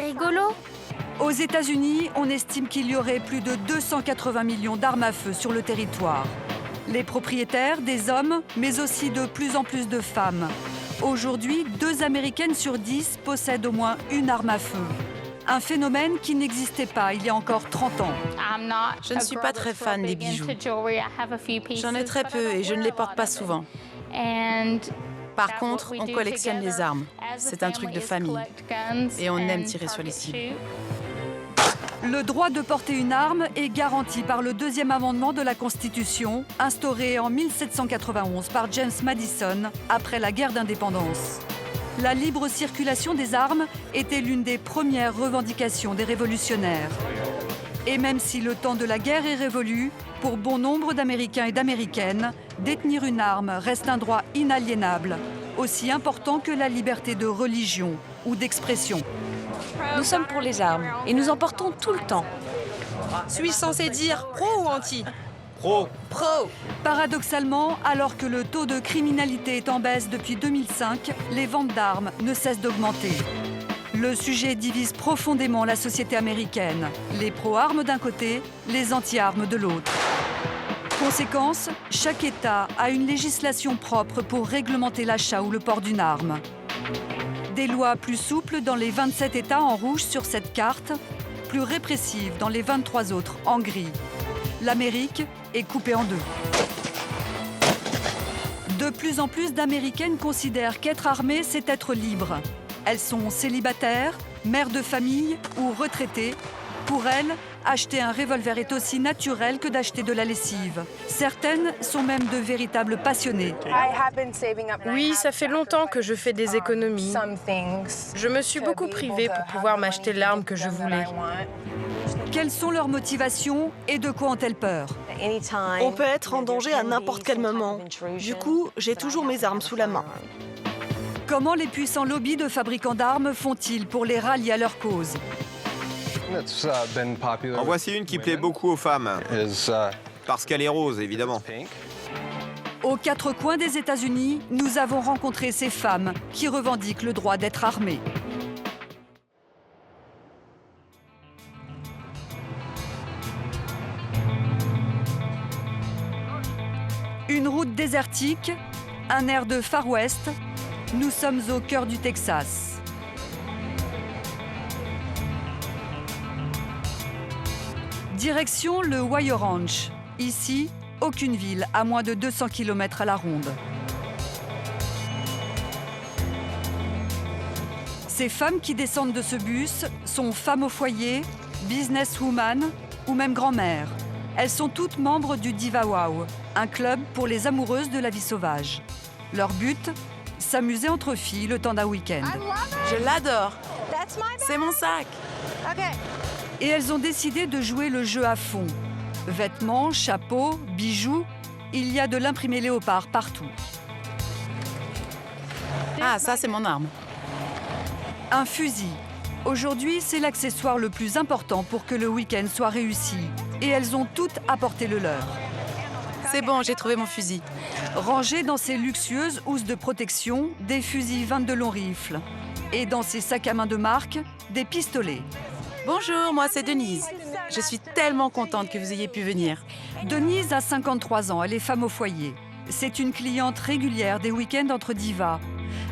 c'est rigolo. Aux États-Unis, on estime qu'il y aurait plus de 280 millions d'armes à feu sur le territoire. Les propriétaires, des hommes, mais aussi de plus en plus de femmes. Aujourd'hui, 2 Américaines sur 10 possèdent au moins une arme à feu. Un phénomène qui n'existait pas il y a encore 30 ans. Je ne suis pas très fan des bijoux. J'en ai très peu et je ne les porte pas souvent. Par contre, on collectionne les armes. C'est un truc de famille. Et on aime tirer sur les cibles. Le droit de porter une arme est garanti par le 2e amendement de la Constitution, instauré en 1791 par James Madison après la guerre d'indépendance. La libre circulation des armes était l'une des premières revendications des révolutionnaires. Et même si le temps de la guerre est révolu, pour bon nombre d'Américains et d'Américaines, détenir une arme reste un droit inaliénable, aussi important que la liberté de religion ou d'expression. Nous sommes pour les armes et nous en portons tout le temps. Suis-je censé dire pro ou anti? Pro. Pro. Paradoxalement, alors que le taux de criminalité est en baisse depuis 2005, les ventes d'armes ne cessent d'augmenter. Le sujet divise profondément la société américaine. Les pro-armes d'un côté, les anti-armes de l'autre. Conséquence, chaque État a une législation propre pour réglementer l'achat ou le port d'une arme. Des lois plus souples dans les 27 États en rouge sur cette carte, plus répressives dans les 23 autres en gris. L'Amérique est coupée en 2. De plus en plus d'Américaines considèrent qu'être armée, c'est être libre. Elles sont célibataires, mères de famille ou retraitées. Pour elles, acheter un revolver est aussi naturel que d'acheter de la lessive. Certaines sont même de véritables passionnées. Oui, ça fait longtemps que je fais des économies. Je me suis beaucoup privée pour pouvoir m'acheter l'arme que je voulais. Quelles sont leurs motivations et de quoi ont-elles peur? On peut être en danger à n'importe quel moment. Du coup, j'ai toujours mes armes sous la main. Comment les puissants lobbies de fabricants d'armes font-ils pour les rallier à leur cause? En voici une qui plaît beaucoup aux femmes. Parce qu'elle est rose, évidemment. Aux 4 coins des États-Unis, nous avons rencontré ces femmes qui revendiquent le droit d'être armées. Une route désertique, un air de Far West, nous sommes au cœur du Texas. Direction le Wire Ranch. Ici, aucune ville à moins de 200 km à la ronde. Ces femmes qui descendent de ce bus sont femmes au foyer, businesswoman ou même grand-mère. Elles sont toutes membres du Diva Wow, un club pour les amoureuses de la vie sauvage. Leur but, s'amuser entre filles le temps d'un week-end. Je l'adore. C'est mon sac. Et elles ont décidé de jouer le jeu à fond. Vêtements, chapeaux, bijoux, il y a de l'imprimé léopard partout. Ah, ça, c'est mon arme. Un fusil. Aujourd'hui, c'est l'accessoire le plus important pour que le week-end soit réussi. Et elles ont toutes apporté le leur. C'est bon, j'ai trouvé mon fusil. Rangés dans ces luxueuses housses de protection, des fusils 22 longs rifles. Et dans ces sacs à main de marque, des pistolets. Bonjour, moi c'est Denise. Je suis tellement contente que vous ayez pu venir. Denise a 53 ans, elle est femme au foyer. C'est une cliente régulière des week-ends entre divas.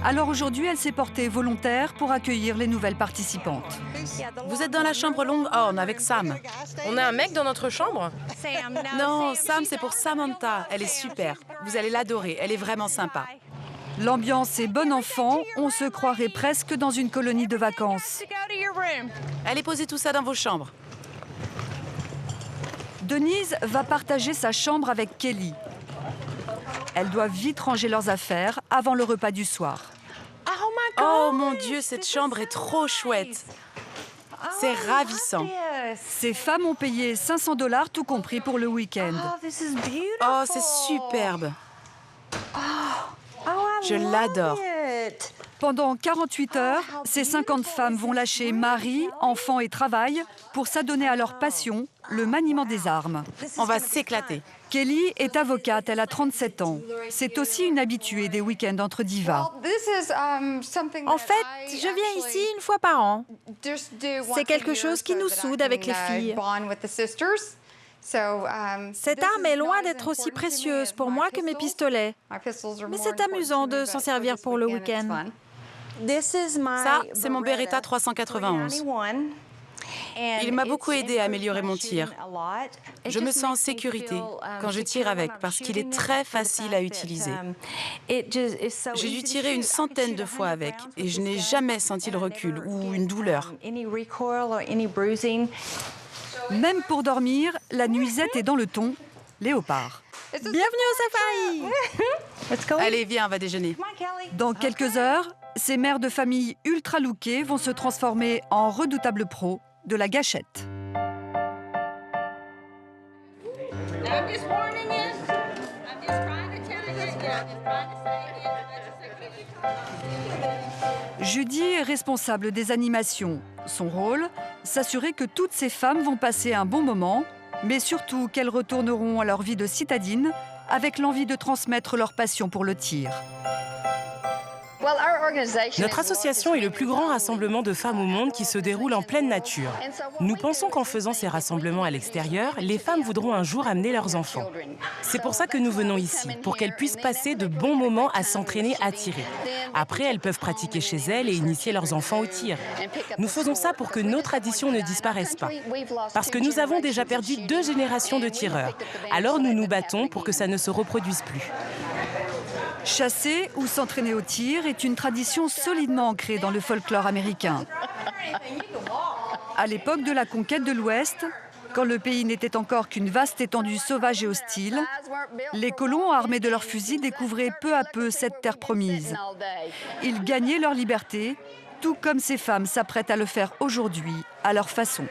Alors aujourd'hui, elle s'est portée volontaire pour accueillir les nouvelles participantes. Vous êtes dans la chambre longue horn avec Sam. On a un mec dans notre chambre? Non, Sam, c'est pour Samantha. Elle est super. Vous allez l'adorer. Elle est vraiment sympa. L'ambiance est bon enfant, on se croirait presque dans une colonie de vacances. Allez poser tout ça dans vos chambres. Denise va partager sa chambre avec Kelly. Elles doivent vite ranger leurs affaires avant le repas du soir. Oh mon Dieu, cette chambre est trop chouette. C'est ravissant. Ces femmes ont payé 500 $ tout compris pour le week-end. Oh, c'est superbe. Je l'adore. Pendant 48 heures, ces 50 femmes vont lâcher mari, enfants et travail pour s'adonner à leur passion, le maniement des armes. On va s'éclater. Kelly est avocate, elle a 37 ans. C'est aussi une habituée des week-ends entre divas. En fait, je viens ici une fois par an. C'est quelque chose qui nous soude avec les filles. Cette arme est loin d'être aussi précieuse pour moi que mes pistolets. Mais c'est amusant de s'en servir pour le week-end. Ça, c'est mon Beretta 391. Il m'a beaucoup aidé à améliorer mon tir. Je me sens en sécurité quand je tire avec parce qu'il est très facile à utiliser. J'ai dû tirer une centaine de fois avec et je n'ai jamais senti le recul ou une douleur. Même pour dormir, la nuisette est dans le ton léopard. Bienvenue au safari! Allez, viens, on va déjeuner. Dans quelques heures, ces mères de famille ultra lookées vont se transformer en redoutables pros de la gâchette. Judy est responsable des animations. Son rôle, s'assurer que toutes ces femmes vont passer un bon moment, mais surtout qu'elles retourneront à leur vie de citadine avec l'envie de transmettre leur passion pour le tir. Notre association est le plus grand rassemblement de femmes au monde qui se déroule en pleine nature. Nous pensons qu'en faisant ces rassemblements à l'extérieur, les femmes voudront un jour amener leurs enfants. C'est pour ça que nous venons ici, pour qu'elles puissent passer de bons moments à s'entraîner à tirer. Après, elles peuvent pratiquer chez elles et initier leurs enfants au tir. Nous faisons ça pour que nos traditions ne disparaissent pas. Parce que nous avons déjà perdu 2 générations de tireurs. Alors nous nous battons pour que ça ne se reproduise plus. Chasser ou s'entraîner au tir est une tradition solidement ancrée dans le folklore américain. À l'époque de la conquête de l'Ouest, quand le pays n'était encore qu'une vaste étendue sauvage et hostile, les colons armés de leurs fusils découvraient peu à peu cette terre promise. Ils gagnaient leur liberté, tout comme ces femmes s'apprêtent à le faire aujourd'hui, à leur façon.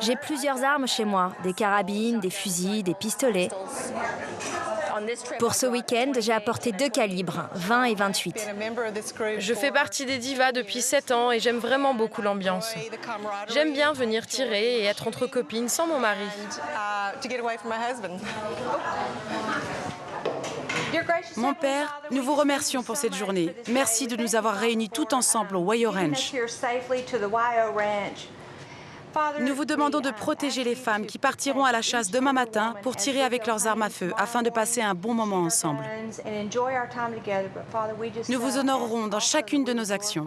J'ai plusieurs armes chez moi, des carabines, des fusils, des pistolets. Pour ce week-end, j'ai apporté 2 calibres, 20 et 28. Je fais partie des divas depuis 7 ans et j'aime vraiment beaucoup l'ambiance. J'aime bien venir tirer et être entre copines sans mon mari. Mon père, nous vous remercions pour cette journée. Merci de nous avoir réunis tout ensemble au Wyo Ranch. Nous vous demandons de protéger les femmes qui partiront à la chasse demain matin pour tirer avec leurs armes à feu afin de passer un bon moment ensemble. Nous vous honorerons dans chacune de nos actions.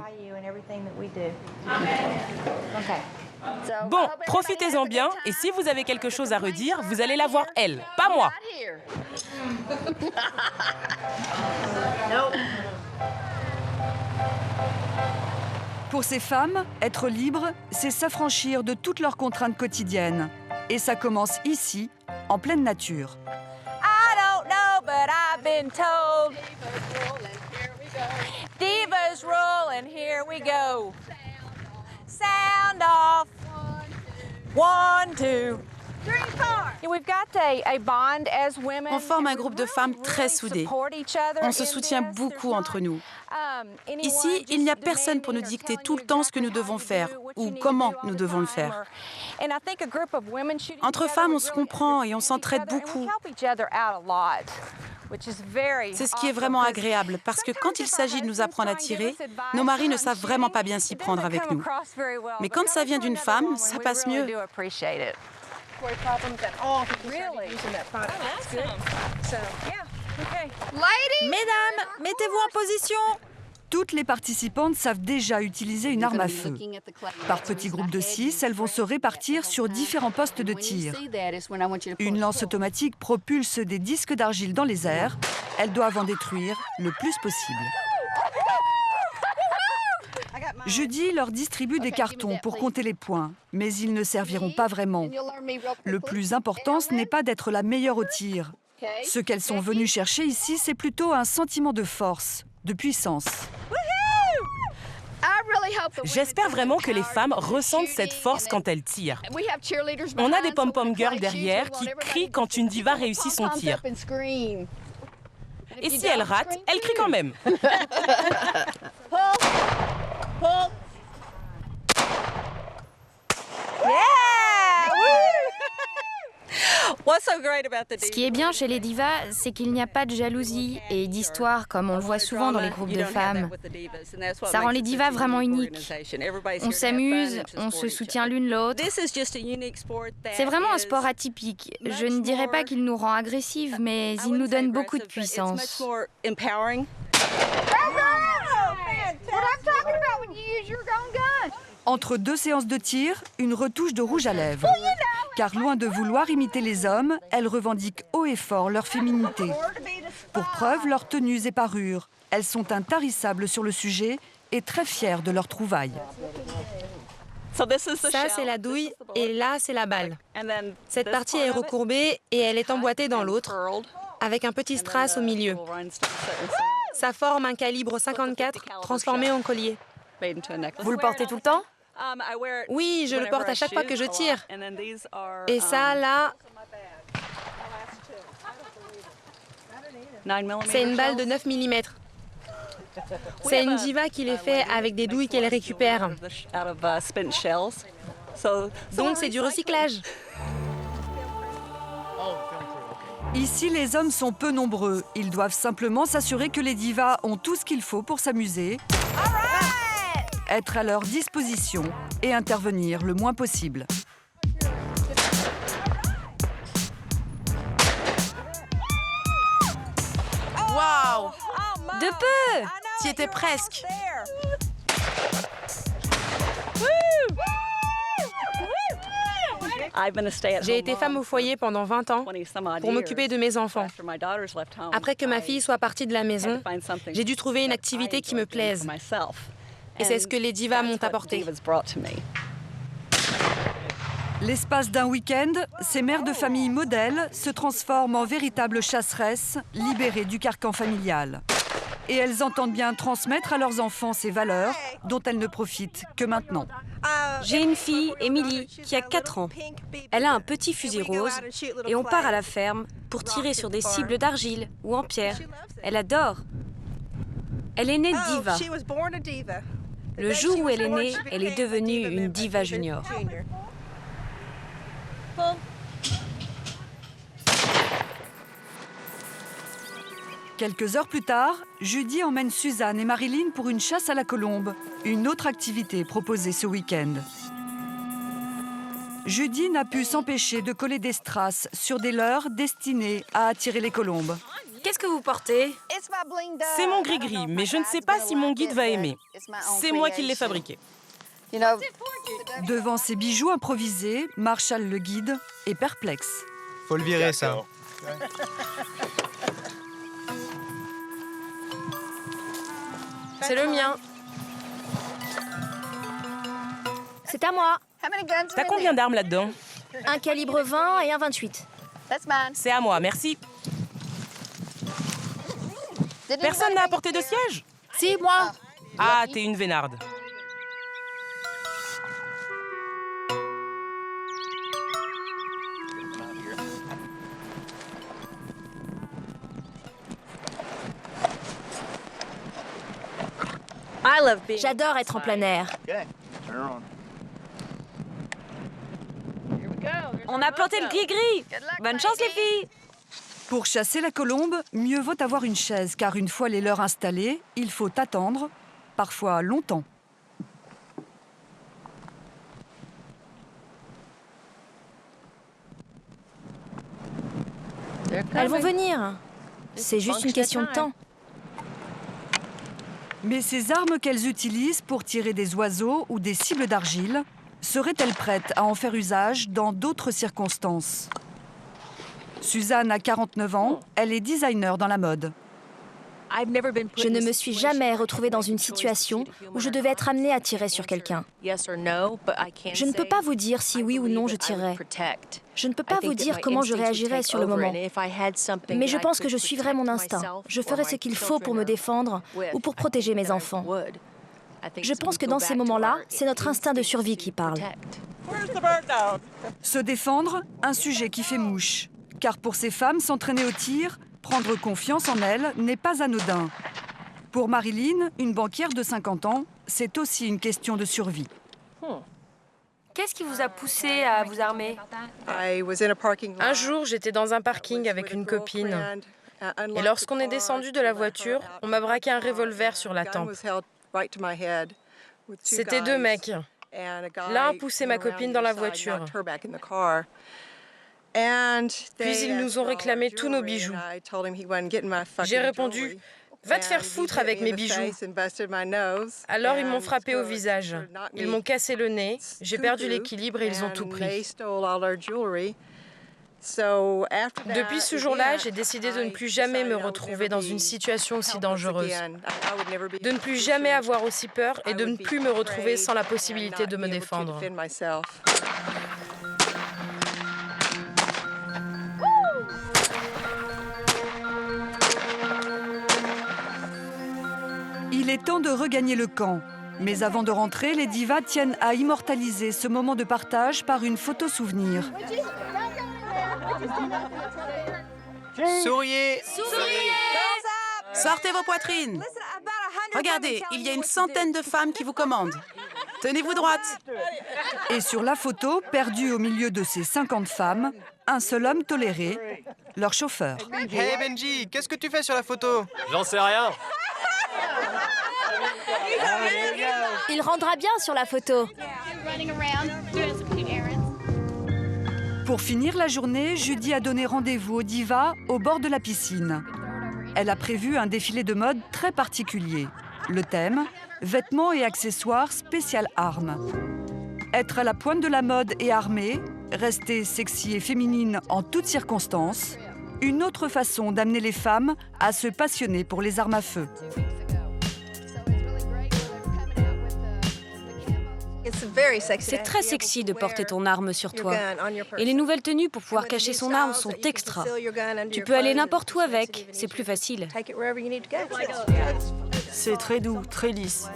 Bon, profitez-en bien et si vous avez quelque chose à redire, vous allez la voir elle, pas moi. Pour ces femmes, être libre, c'est s'affranchir de toutes leurs contraintes quotidiennes. Et ça commence ici, en pleine nature. I don't know, but I've been told. Divas roll and here we go. Sound off. 1, 2, 3, 4. We've got a bond as women. On forme un groupe de femmes très soudées. On se soutient beaucoup entre nous. Ici, il n'y a personne pour nous dicter tout le temps ce que nous devons faire ou comment nous devons le faire. Entre femmes, on se comprend et on s'entraide beaucoup. C'est ce qui est vraiment agréable, parce que quand il s'agit de nous apprendre à tirer, nos maris ne savent vraiment pas bien s'y prendre avec nous. Mais quand ça vient d'une femme, ça passe mieux. Mesdames, mettez-vous en position. Toutes les participantes savent déjà utiliser une arme à feu. Par petits groupes de 6, elles vont se répartir sur différents postes de tir. Une lance automatique propulse des disques d'argile dans les airs. Elles doivent en détruire le plus possible. Judy leur distribue des cartons pour compter les points, mais ils ne serviront pas vraiment. Le plus important, ce n'est pas d'être la meilleure au tir. Ce qu'elles sont venues chercher ici, c'est plutôt un sentiment de force, de puissance. J'espère vraiment que les femmes ressentent cette force quand elles tirent. On a des pom-pom girls derrière qui crient quand une diva réussit son tir. Et si elle rate, elle crie quand même. Yeah! Ce qui est bien chez les divas, c'est qu'il n'y a pas de jalousie et d'histoire comme on le voit souvent dans les groupes de femmes. Ça rend les divas vraiment uniques. On s'amuse, on se soutient l'une l'autre. C'est vraiment un sport atypique. Je ne dirais pas qu'il nous rend agressives, mais il nous donne beaucoup de puissance. Entre 2 séances de tir, une retouche de rouge à lèvres. Car loin de vouloir imiter les hommes, elles revendiquent haut et fort leur féminité. Pour preuve, leurs tenues et parures. Elles sont intarissables sur le sujet et très fières de leur trouvaille. Ça, c'est la douille et là, c'est la balle. Cette partie est recourbée et elle est emboîtée dans l'autre, avec un petit strass au milieu. Ça forme un calibre 54 transformé en collier. Vous le portez tout le temps? Oui, je le porte à chaque fois que je tire. Et ça, là, c'est une balle de 9 mm. C'est une diva qui les fait avec des douilles qu'elle récupère. Donc c'est du recyclage. Ici, les hommes sont peu nombreux. Ils doivent simplement s'assurer que les divas ont tout ce qu'il faut pour s'amuser, être à leur disposition et intervenir le moins possible. Waouh! De peu! T'y étais presque. J'ai été femme au foyer pendant 20 ans pour m'occuper de mes enfants. Après que ma fille soit partie de la maison, j'ai dû trouver une activité qui me plaise. Et c'est ce que les divas m'ont apporté. L'espace d'un week-end, ces mères de famille modèles se transforment en véritables chasseresses, libérées du carcan familial. Et elles entendent bien transmettre à leurs enfants ces valeurs dont elles ne profitent que maintenant. J'ai une fille, Émilie, qui a 4 ans. Elle a un petit fusil rose et on part à la ferme pour tirer sur des cibles d'argile ou en pierre. Elle adore. Elle est née diva. Le jour où elle est née, elle est devenue une diva junior. Quelques heures plus tard, Judy emmène Suzanne et Marilyn pour une chasse à la colombe, une autre activité proposée ce week-end. Judy n'a pu s'empêcher de coller des strass sur des leurres destinés à attirer les colombes. Qu'est-ce que vous portez? C'est mon gris-gris, mais je ne sais pas si mon guide va aimer. C'est moi qui l'ai fabriqué. Devant ces bijoux improvisés, Marshall le guide est perplexe. Faut le virer, ça. C'est le mien. C'est à moi. T'as combien d'armes là-dedans? Un calibre 20 et un 28. C'est à moi, merci. Personne n'a apporté de siège? Si, moi. Ah, t'es une vénarde. J'adore être en plein air. On a planté le gris-gris. Bonne chance, les filles. Pour chasser la colombe, mieux vaut avoir une chaise, car une fois les leurres installés, il faut attendre, parfois longtemps. Elles vont venir. C'est juste une question de temps. Mais ces armes qu'elles utilisent pour tirer des oiseaux ou des cibles d'argile, seraient-elles prêtes à en faire usage dans d'autres circonstances? Suzanne a 49 ans, elle est designer dans la mode. Je ne me suis jamais retrouvée dans une situation où je devais être amenée à tirer sur quelqu'un. Je ne peux pas vous dire si oui ou non je tirerais. Je ne peux pas vous dire comment je réagirais sur le moment. Mais je pense que je suivrai mon instinct. Je ferai ce qu'il faut pour me défendre ou pour protéger mes enfants. Je pense que dans ces moments-là, c'est notre instinct de survie qui parle. Se défendre, un sujet qui fait mouche. Car pour ces femmes, s'entraîner au tir, prendre confiance en elles n'est pas anodin. Pour Marilyn, une banquière de 50 ans, c'est aussi une question de survie. Qu'est-ce qui vous a poussé à vous armer? Un jour, j'étais dans un parking avec une copine. Et lorsqu'on est descendu de la voiture, on m'a braqué un revolver sur la tempe. C'était deux mecs. L'un a poussé ma copine dans la voiture. Puis ils nous ont réclamé tous nos bijoux. J'ai répondu « Va te faire foutre avec mes bijoux ». Alors ils m'ont frappé au visage. Ils m'ont cassé le nez, j'ai perdu l'équilibre et ils ont tout pris. Depuis ce jour-là, j'ai décidé de ne plus jamais me retrouver dans une situation aussi dangereuse, de ne plus jamais avoir aussi peur et de ne plus me retrouver sans la possibilité de me défendre. Il est temps de regagner le camp. Mais avant de rentrer, les divas tiennent à immortaliser ce moment de partage par une photo souvenir. Souriez! Sortez vos poitrines! Regardez, il y a une centaine de femmes qui vous commandent. Tenez-vous droite! Et sur la photo, perdu au milieu de ces 50 femmes, un seul homme toléré, leur chauffeur. Hey Benji, qu'est-ce que tu fais sur la photo? J'en sais rien. Il rendra bien sur la photo. Pour finir la journée, Judy a donné rendez-vous aux divas au bord de la piscine. Elle a prévu un défilé de mode très particulier. Le thème, vêtements et accessoires spécial armes. Être à la pointe de la mode et armée, rester sexy et féminine en toutes circonstances, une autre façon d'amener les femmes à se passionner pour les armes à feu. C'est très sexy de porter ton arme sur toi. Et les nouvelles tenues pour pouvoir cacher son arme sont extra. Tu peux aller n'importe où avec, c'est plus facile. C'est très doux, très lisse.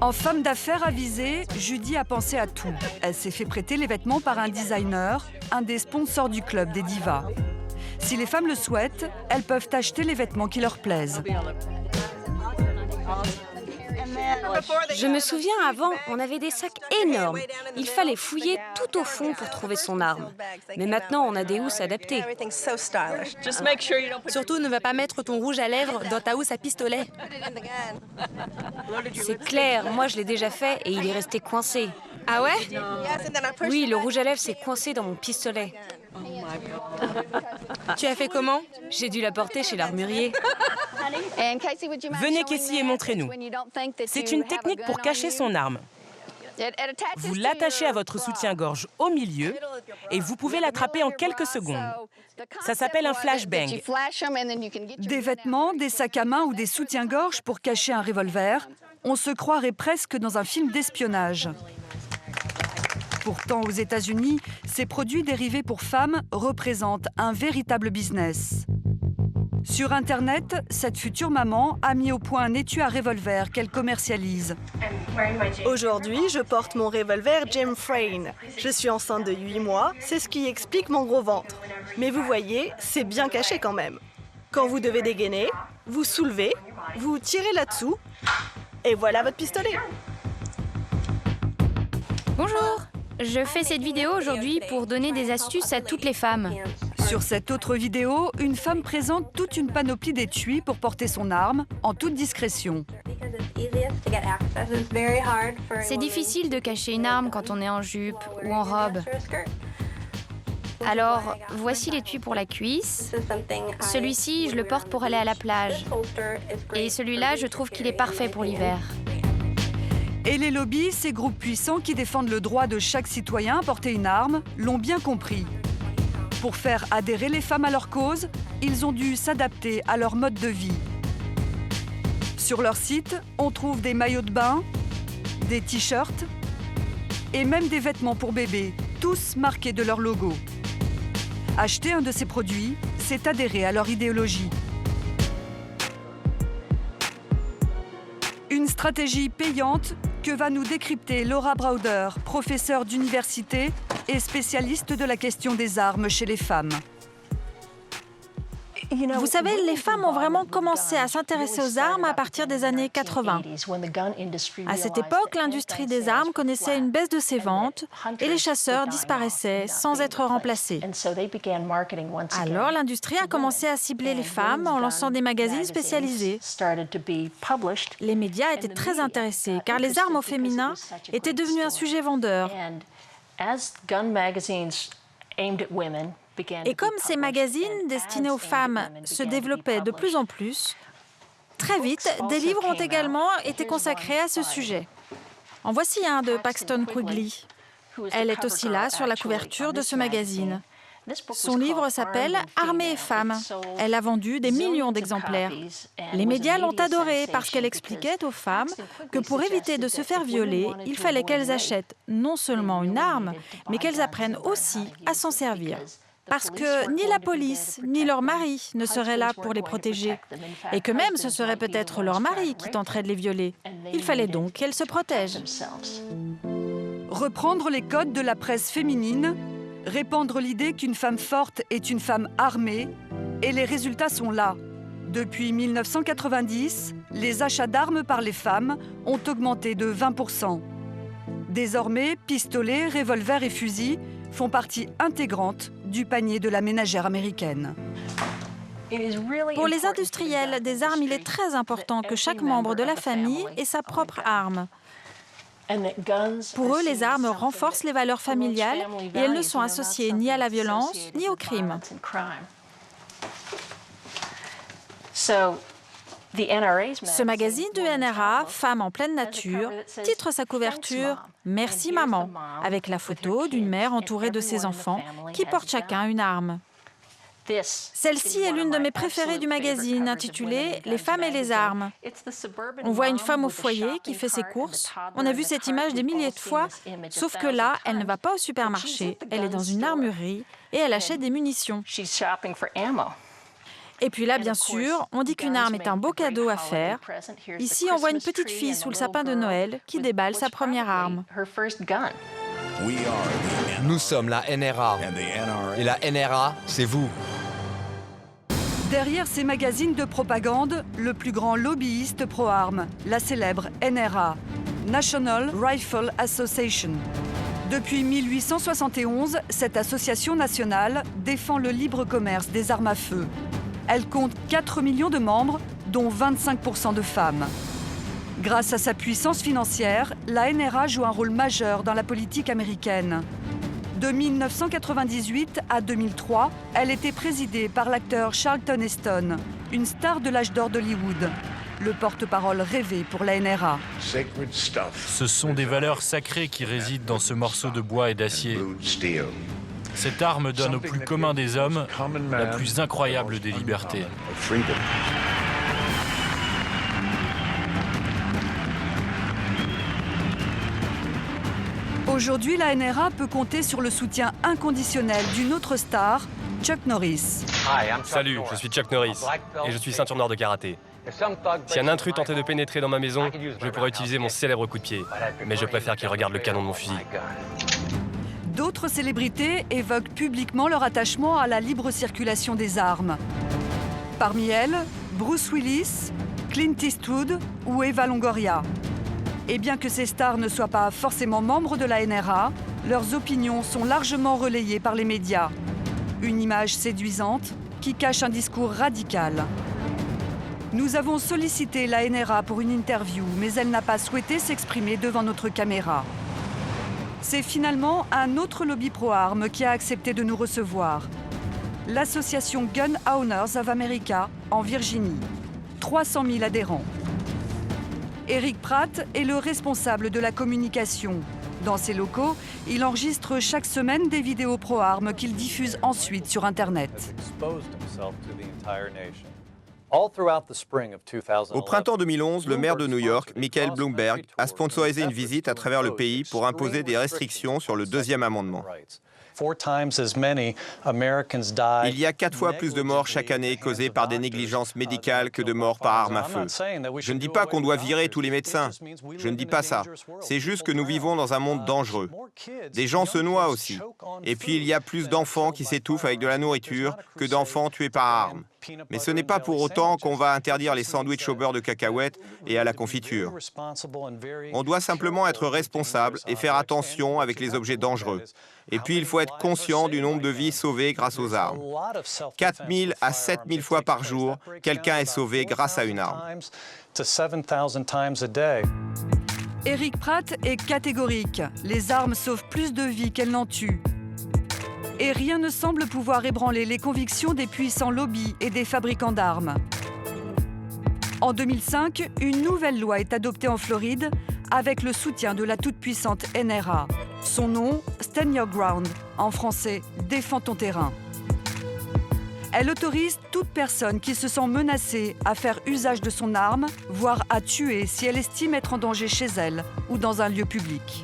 En femme d'affaires avisée, Judy a pensé à tout. Elle s'est fait prêter les vêtements par un designer, un des sponsors du club des divas. Si les femmes le souhaitent, elles peuvent acheter les vêtements qui leur plaisent. Je me souviens, avant, on avait des sacs énormes. Il fallait fouiller tout au fond pour trouver son arme. Mais maintenant, on a des housses adaptées. Surtout, ne va pas mettre ton rouge à lèvres dans ta housse à pistolet. C'est clair, moi je l'ai déjà fait et il est resté coincé. Ah ouais? Oui, le rouge à lèvres s'est coincé dans mon pistolet. Tu as fait comment? J'ai dû la porter chez l'armurier. Venez Casey et montrez-nous. C'est une technique pour cacher son arme. Vous l'attachez à votre soutien-gorge au milieu et vous pouvez l'attraper en quelques secondes. Ça s'appelle un flashbang. Des vêtements, des sacs à main ou des soutiens-gorge pour cacher un revolver, on se croirait presque dans un film d'espionnage. Pourtant, aux États-Unis, ces produits dérivés pour femmes représentent un véritable business. Sur Internet, cette future maman a mis au point un étui à revolver qu'elle commercialise. Aujourd'hui, je porte mon revolver Jim Frayne. Je suis enceinte de 8 mois, c'est ce qui explique mon gros ventre. Mais vous voyez, c'est bien caché quand même. Quand vous devez dégainer, vous soulevez, vous tirez là-dessous, et voilà votre pistolet. Bonjour! Je fais cette vidéo aujourd'hui pour donner des astuces à toutes les femmes. Sur cette autre vidéo, une femme présente toute une panoplie d'étuis pour porter son arme en toute discrétion. C'est difficile de cacher une arme quand on est en jupe ou en robe. Alors, voici l'étui pour la cuisse. Celui-ci, je le porte pour aller à la plage. Et celui-là, je trouve qu'il est parfait pour l'hiver. Et les lobbies, ces groupes puissants qui défendent le droit de chaque citoyen à porter une arme, l'ont bien compris. Pour faire adhérer les femmes à leur cause, ils ont dû s'adapter à leur mode de vie. Sur leur site, on trouve des maillots de bain, des t-shirts et même des vêtements pour bébés, tous marqués de leur logo. Acheter un de ces produits, c'est adhérer à leur idéologie. Une stratégie payante que va nous décrypter Laura Browder, professeure d'université et spécialiste de la question des armes chez les femmes. Vous savez, les femmes ont vraiment commencé à s'intéresser aux armes à partir des années 80. À cette époque, l'industrie des armes connaissait une baisse de ses ventes et les chasseurs disparaissaient sans être remplacés. Alors l'industrie a commencé à cibler les femmes en lançant des magazines spécialisés. Les médias étaient très intéressés car les armes au féminin étaient devenues un sujet vendeur. Et comme ces magazines destinés aux femmes se développaient de plus en plus, très vite, des livres ont également été consacrés à ce sujet. En voici un de Paxton Quigley. Elle est aussi là sur la couverture de ce magazine. Son livre s'appelle « Armée et femmes ». Elle a vendu des millions d'exemplaires. Les médias l'ont adorée parce qu'elle expliquait aux femmes que pour éviter de se faire violer, il fallait qu'elles achètent non seulement une arme, mais qu'elles apprennent aussi à s'en servir. Parce que ni la police, ni leur mari ne seraient là pour les protéger. Et que même ce serait peut-être leur mari qui tenterait de les violer. Il fallait donc qu'elles se protègent. Reprendre les codes de la presse féminine, répandre l'idée qu'une femme forte est une femme armée, et les résultats sont là. Depuis 1990, les achats d'armes par les femmes ont augmenté de 20%. Désormais, pistolets, revolvers et fusils font partie intégrante du panier de la ménagère américaine. Pour les industriels des armes, il est très important que chaque membre de la famille ait sa propre arme. Pour eux, les armes renforcent les valeurs familiales et elles ne sont associées ni à la violence ni au crime. Ce magazine du NRA, Femmes en pleine nature, titre sa couverture « Merci maman », avec la photo d'une mère entourée de ses enfants qui portent chacun une arme. Celle-ci est l'une de mes préférées du magazine, intitulée « Les femmes et les armes ». On voit une femme au foyer qui fait ses courses. On a vu cette image des milliers de fois, sauf que là, elle ne va pas au supermarché, elle est dans une armurerie et elle achète des munitions. Et puis là, bien sûr, on dit qu'une arme est un beau cadeau à faire. Ici, on voit une petite fille sous le sapin de Noël qui déballe sa première arme. Nous sommes la NRA. Et la NRA, c'est vous. Derrière ces magazines de propagande, le plus grand lobbyiste pro-armes, la célèbre NRA, National Rifle Association. Depuis 1871, cette association nationale défend le libre commerce des armes à feu. Elle compte 4 millions de membres, dont 25% de femmes. Grâce à sa puissance financière, la NRA joue un rôle majeur dans la politique américaine. De 1998 à 2003, elle était présidée par l'acteur Charlton Heston, une star de l'âge d'or d'Hollywood, le porte-parole rêvé pour la NRA. Ce sont des valeurs sacrées qui résident dans ce morceau de bois et d'acier. Cette arme donne au plus commun des hommes la plus incroyable des libertés. Aujourd'hui, la NRA peut compter sur le soutien inconditionnel d'une autre star, Chuck Norris. Salut, je suis Chuck Norris et je suis ceinture noire de karaté. Si un intrus tentait de pénétrer dans ma maison, je pourrais utiliser mon célèbre coup de pied. Mais je préfère qu'il regarde le canon de mon fusil. D'autres célébrités évoquent publiquement leur attachement à la libre circulation des armes. Parmi elles, Bruce Willis, Clint Eastwood ou Eva Longoria. Et bien que ces stars ne soient pas forcément membres de la NRA, leurs opinions sont largement relayées par les médias. Une image séduisante qui cache un discours radical. Nous avons sollicité la NRA pour une interview, mais elle n'a pas souhaité s'exprimer devant notre caméra. C'est finalement un autre lobby pro-armes qui a accepté de nous recevoir. L'association Gun Owners of America en Virginie. 300 000 adhérents. Eric Pratt est le responsable de la communication. Dans ses locaux, il enregistre chaque semaine des vidéos pro-armes qu'il diffuse ensuite sur Internet. Au printemps 2011, le maire de New York, Michael Bloomberg, a sponsorisé une visite à travers le pays pour imposer des restrictions sur le deuxième amendement. Il y a 4 fois plus de morts chaque année causées par des négligences médicales que de morts par arme à feu. Je ne dis pas qu'on doit virer tous les médecins. Je ne dis pas ça. C'est juste que nous vivons dans un monde dangereux. Des gens se noient aussi. Et puis il y a plus d'enfants qui s'étouffent avec de la nourriture que d'enfants tués par arme. Mais ce n'est pas pour autant qu'on va interdire les sandwichs au beurre de cacahuètes et à la confiture. On doit simplement être responsable et faire attention avec les objets dangereux. Et puis, il faut être conscient du nombre de vies sauvées grâce aux armes. 4 000 à 7 000 fois par jour, quelqu'un est sauvé grâce à une arme. Eric Pratt est catégorique. Les armes sauvent plus de vies qu'elles n'en tuent. Et rien ne semble pouvoir ébranler les convictions des puissants lobbies et des fabricants d'armes. En 2005, une nouvelle loi est adoptée en Floride avec le soutien de la toute-puissante NRA. Son nom, Stand Your Ground, en français, Défends ton terrain. Elle autorise toute personne qui se sent menacée à faire usage de son arme, voire à tuer si elle estime être en danger chez elle ou dans un lieu public.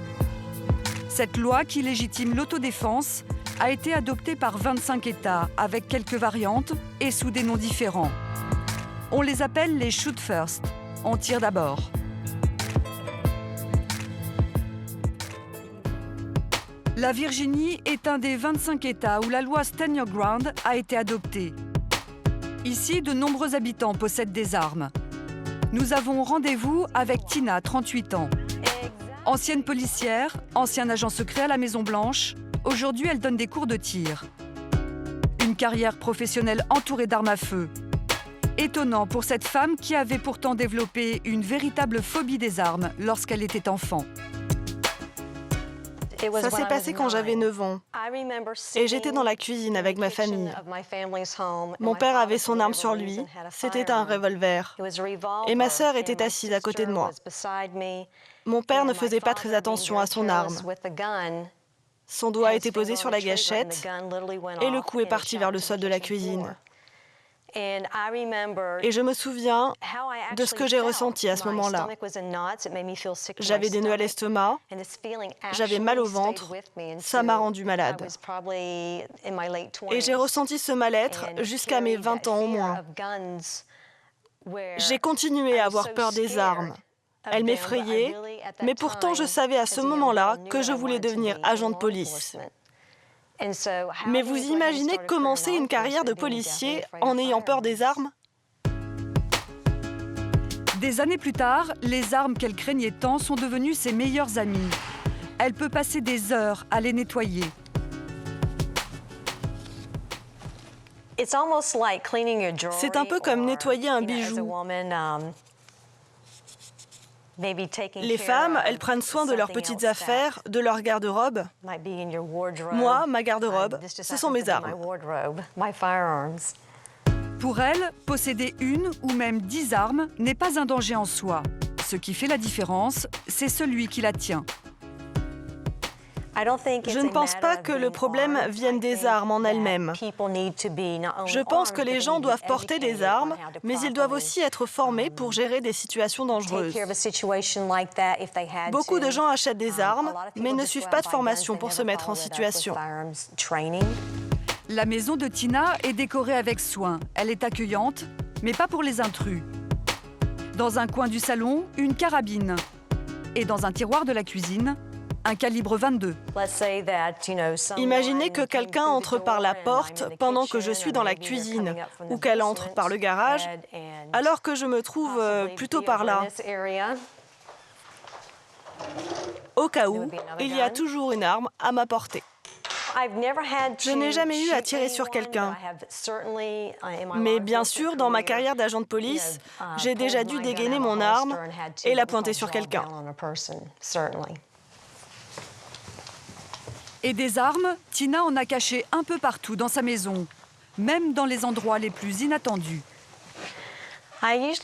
Cette loi qui légitime l'autodéfense a été adoptée par 25 États avec quelques variantes et sous des noms différents. On les appelle les Shoot First, on tire d'abord. La Virginie est un des 25 États où la loi Stand Your Ground a été adoptée. Ici, de nombreux habitants possèdent des armes. Nous avons rendez-vous avec Tina, 38 ans. Ancienne policière, ancien agent secret à la Maison-Blanche, aujourd'hui elle donne des cours de tir. Une carrière professionnelle entourée d'armes à feu. Étonnant pour cette femme qui avait pourtant développé une véritable phobie des armes lorsqu'elle était enfant. Ça s'est passé quand j'avais 9 ans. Et j'étais dans la cuisine avec ma famille. Mon père avait son arme sur lui. C'était un revolver. Et ma sœur était assise à côté de moi. Mon père ne faisait pas très attention à son arme. Son doigt était posé sur la gâchette et le coup est parti vers le sol de la cuisine. Et je me souviens de ce que j'ai ressenti à ce moment-là. J'avais des nœuds à l'estomac, j'avais mal au ventre, ça m'a rendu malade. Et j'ai ressenti ce mal-être jusqu'à mes 20 ans au moins. J'ai continué à avoir peur des armes. Elles m'effrayaient, mais pourtant je savais à ce moment-là que je voulais devenir agent de police. Mais vous imaginez commencer une carrière de policier en ayant peur des armes? Des années plus tard, les armes qu'elle craignait tant sont devenues ses meilleures amies. Elle peut passer des heures à les nettoyer. C'est un peu comme nettoyer un bijou. Les femmes, elles prennent soin de leurs petites affaires, de leur garde-robe. Moi, ma garde-robe, ce sont mes armes. Pour elle, posséder une ou même 10 armes n'est pas un danger en soi. Ce qui fait la différence, c'est celui qui la tient. Je ne pense pas que le problème vienne des armes en elles-mêmes. Je pense que les gens doivent porter des armes, mais ils doivent aussi être formés pour gérer des situations dangereuses. Beaucoup de gens achètent des armes, mais ne suivent pas de formation pour se mettre en situation. La maison de Tina est décorée avec soin. Elle est accueillante, mais pas pour les intrus. Dans un coin du salon, une carabine. Et dans un tiroir de la cuisine, un calibre 22. Imaginez que quelqu'un entre par la porte pendant que je suis dans la cuisine, ou qu'elle entre par le garage, alors que je me trouve plutôt par là. Au cas où, il y a toujours une arme à ma portée. Je n'ai jamais eu à tirer sur quelqu'un. Mais bien sûr, dans ma carrière d'agent de police, j'ai déjà dû dégainer mon arme et la pointer sur quelqu'un. Et des armes, Tina en a caché un peu partout dans sa maison, même dans les endroits les plus inattendus. Je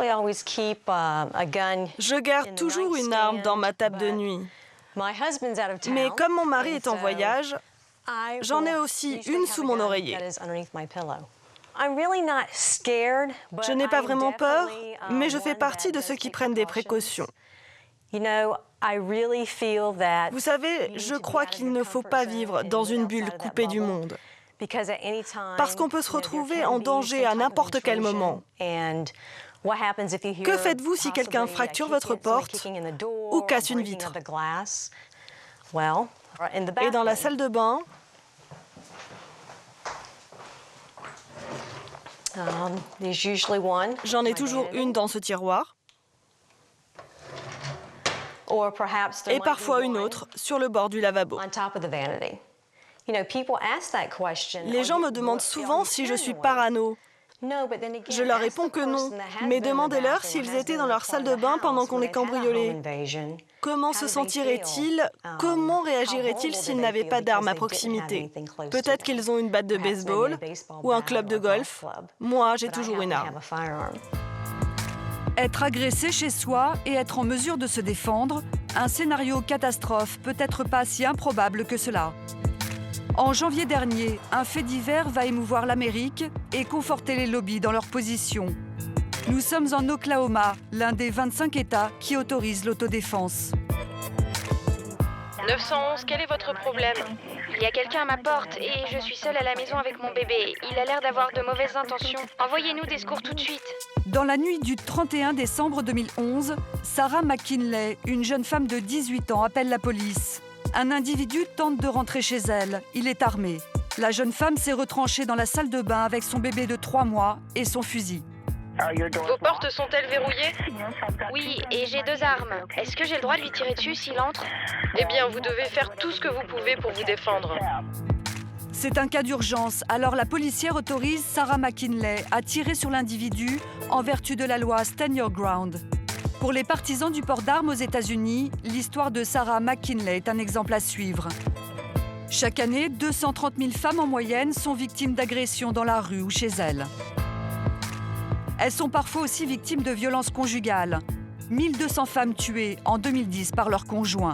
garde toujours une arme dans ma table de nuit. Mais comme mon mari est en voyage, j'en ai aussi une sous mon oreiller. Je n'ai pas vraiment peur, mais je fais partie de ceux qui prennent des précautions. Vous savez, je crois qu'il ne faut pas vivre dans une bulle coupée du monde. Parce qu'on peut se retrouver en danger à n'importe quel moment. Que faites-vous si quelqu'un fracture votre porte ou casse une vitre? Et dans la salle de bain, J'en ai toujours une dans ce tiroir. Et parfois une autre sur le bord du lavabo. Les gens me demandent souvent si je suis parano. Je leur réponds que non, mais demandez-leur s'ils étaient dans leur salle de bain pendant qu'on les cambriolait. Comment se sentiraient-ils? Comment réagiraient-ils s'ils n'avaient pas d'armes à proximité? Peut-être qu'ils ont une batte de baseball ou un club de golf. Moi, j'ai toujours une arme. Être agressé chez soi et être en mesure de se défendre, un scénario catastrophe peut être pas si improbable que cela. En janvier dernier, un fait divers va émouvoir l'Amérique et conforter les lobbies dans leur position. Nous sommes en Oklahoma, l'un des 25 États qui autorisent l'autodéfense. 911, quel est votre problème? Il y a quelqu'un à ma porte et je suis seule à la maison avec mon bébé. Il a l'air d'avoir de mauvaises intentions. Envoyez-nous des secours tout de suite. Dans la nuit du 31 décembre 2011, Sarah McKinley, une jeune femme de 18 ans, appelle la police. Un individu tente de rentrer chez elle. Il est armé. La jeune femme s'est retranchée dans la salle de bain avec son bébé de 3 mois et son fusil. Vos portes sont-elles verrouillées? Oui, et j'ai 2 armes. Est-ce que j'ai le droit de lui tirer dessus s'il entre? Eh bien, vous devez faire tout ce que vous pouvez pour vous défendre. C'est un cas d'urgence, alors la policière autorise Sarah McKinley à tirer sur l'individu en vertu de la loi Stand Your Ground. Pour les partisans du port d'armes aux États-Unis, l'histoire de Sarah McKinley est un exemple à suivre. Chaque année, 230 000 femmes en moyenne sont victimes d'agressions dans la rue ou chez elles. Elles sont parfois aussi victimes de violences conjugales. 1200 femmes tuées en 2010 par leur conjoint.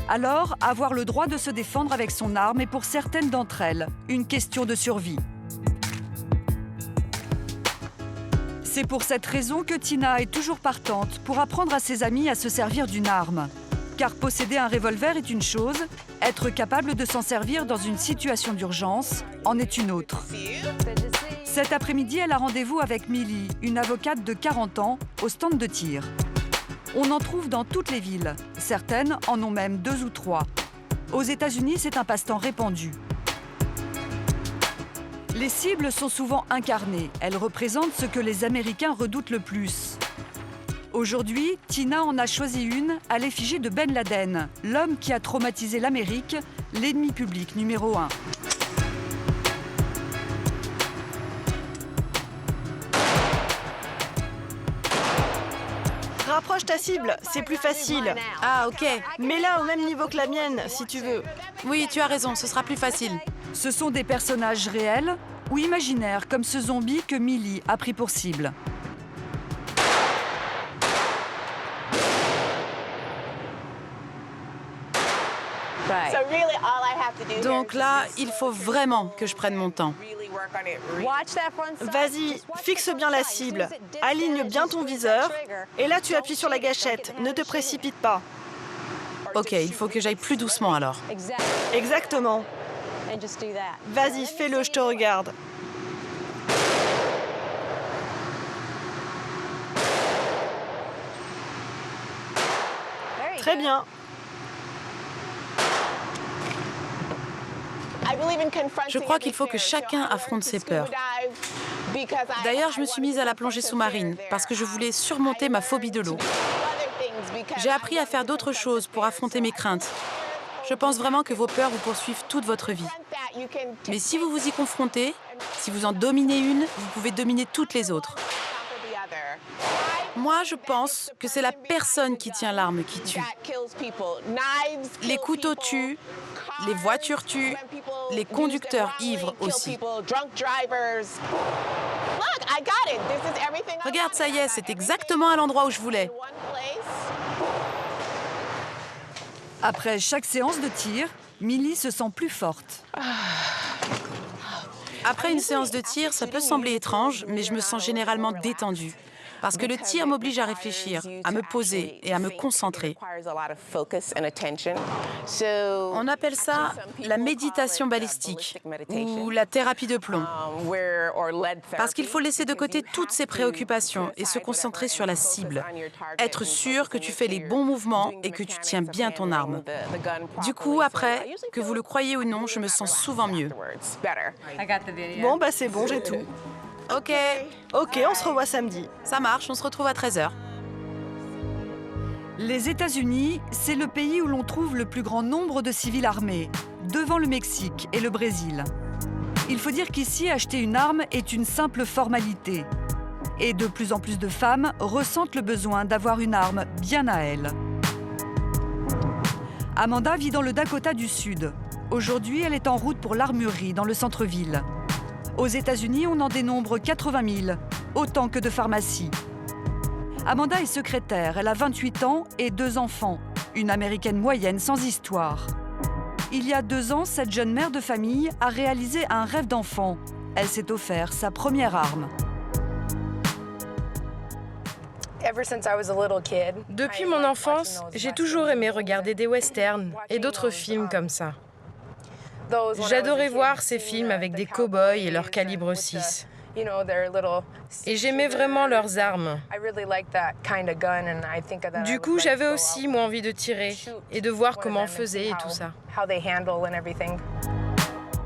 Alors, avoir le droit de se défendre avec son arme est pour certaines d'entre elles une question de survie. C'est pour cette raison que Tina est toujours partante pour apprendre à ses amis à se servir d'une arme. Car posséder un revolver est une chose, être capable de s'en servir dans une situation d'urgence en est une autre. Cet après-midi, elle a rendez-vous avec Millie, une avocate de 40 ans, au stand de tir. On en trouve dans toutes les villes. Certaines en ont même 2 ou 3. Aux États-Unis, c'est un passe-temps répandu. Les cibles sont souvent incarnées. Elles représentent ce que les Américains redoutent le plus. Aujourd'hui, Tina en a choisi une à l'effigie de Ben Laden, l'homme qui a traumatisé l'Amérique, l'ennemi public numéro 1. Rapproche ta cible, c'est plus facile. Ah, ok. Mets-la au même niveau que la mienne, si tu veux. Oui, tu as raison, ce sera plus facile. Ce sont des personnages réels ou imaginaires, comme ce zombie que Millie a pris pour cible. Donc là, il faut vraiment que je prenne mon temps. Vas-y, fixe bien la cible, aligne bien ton viseur, et là tu appuies sur la gâchette, ne te précipite pas. Ok, il faut que j'aille plus doucement alors. Exactement. Vas-y, fais-le, je te regarde. Très bien. Je crois qu'il faut que chacun affronte ses peurs. D'ailleurs, je me suis mise à la plongée sous-marine parce que je voulais surmonter ma phobie de l'eau. J'ai appris à faire d'autres choses pour affronter mes craintes. Je pense vraiment que vos peurs vous poursuivent toute votre vie. Mais si vous vous y confrontez, si vous en dominez une, vous pouvez dominer toutes les autres. Moi, je pense que c'est la personne qui tient l'arme qui tue. Les couteaux tuent, les voitures tuent, les conducteurs ivres aussi. Regarde, ça y est, c'est exactement à l'endroit où je voulais. Après chaque séance de tir, Millie se sent plus forte. Après une séance de tir, ça peut sembler étrange, mais je me sens généralement détendue. Parce que le tir m'oblige à réfléchir, à me poser et à me concentrer. On appelle ça la méditation balistique ou la thérapie de plomb. Parce qu'il faut laisser de côté toutes ses préoccupations et se concentrer sur la cible. Être sûr que tu fais les bons mouvements et que tu tiens bien ton arme. Du coup, après, que vous le croyez ou non, je me sens souvent mieux. Bon, bah c'est bon, j'ai tout. Ok. Ok, on se revoit samedi. Ça marche, on se retrouve à 13h. Les États-Unis, c'est le pays où l'on trouve le plus grand nombre de civils armés, devant le Mexique et le Brésil. Il faut dire qu'ici, acheter une arme est une simple formalité. Et de plus en plus de femmes ressentent le besoin d'avoir une arme bien à elles. Amanda vit dans le Dakota du Sud. Aujourd'hui, elle est en route pour l'armurerie dans le centre-ville. Aux États-Unis, on en dénombre 80 000, autant que de pharmacies. Amanda est secrétaire, elle a 28 ans et 2 enfants, une Américaine moyenne sans histoire. Il y a 2 ans, cette jeune mère de famille a réalisé un rêve d'enfant. Elle s'est offert sa première arme. Depuis mon enfance, j'ai toujours aimé regarder des westerns et d'autres films comme ça. J'adorais voir ces films avec des cow-boys et leur calibre 6. Et j'aimais vraiment leurs armes. Du coup, j'avais aussi, moi, envie de tirer et de voir comment on faisait et tout ça.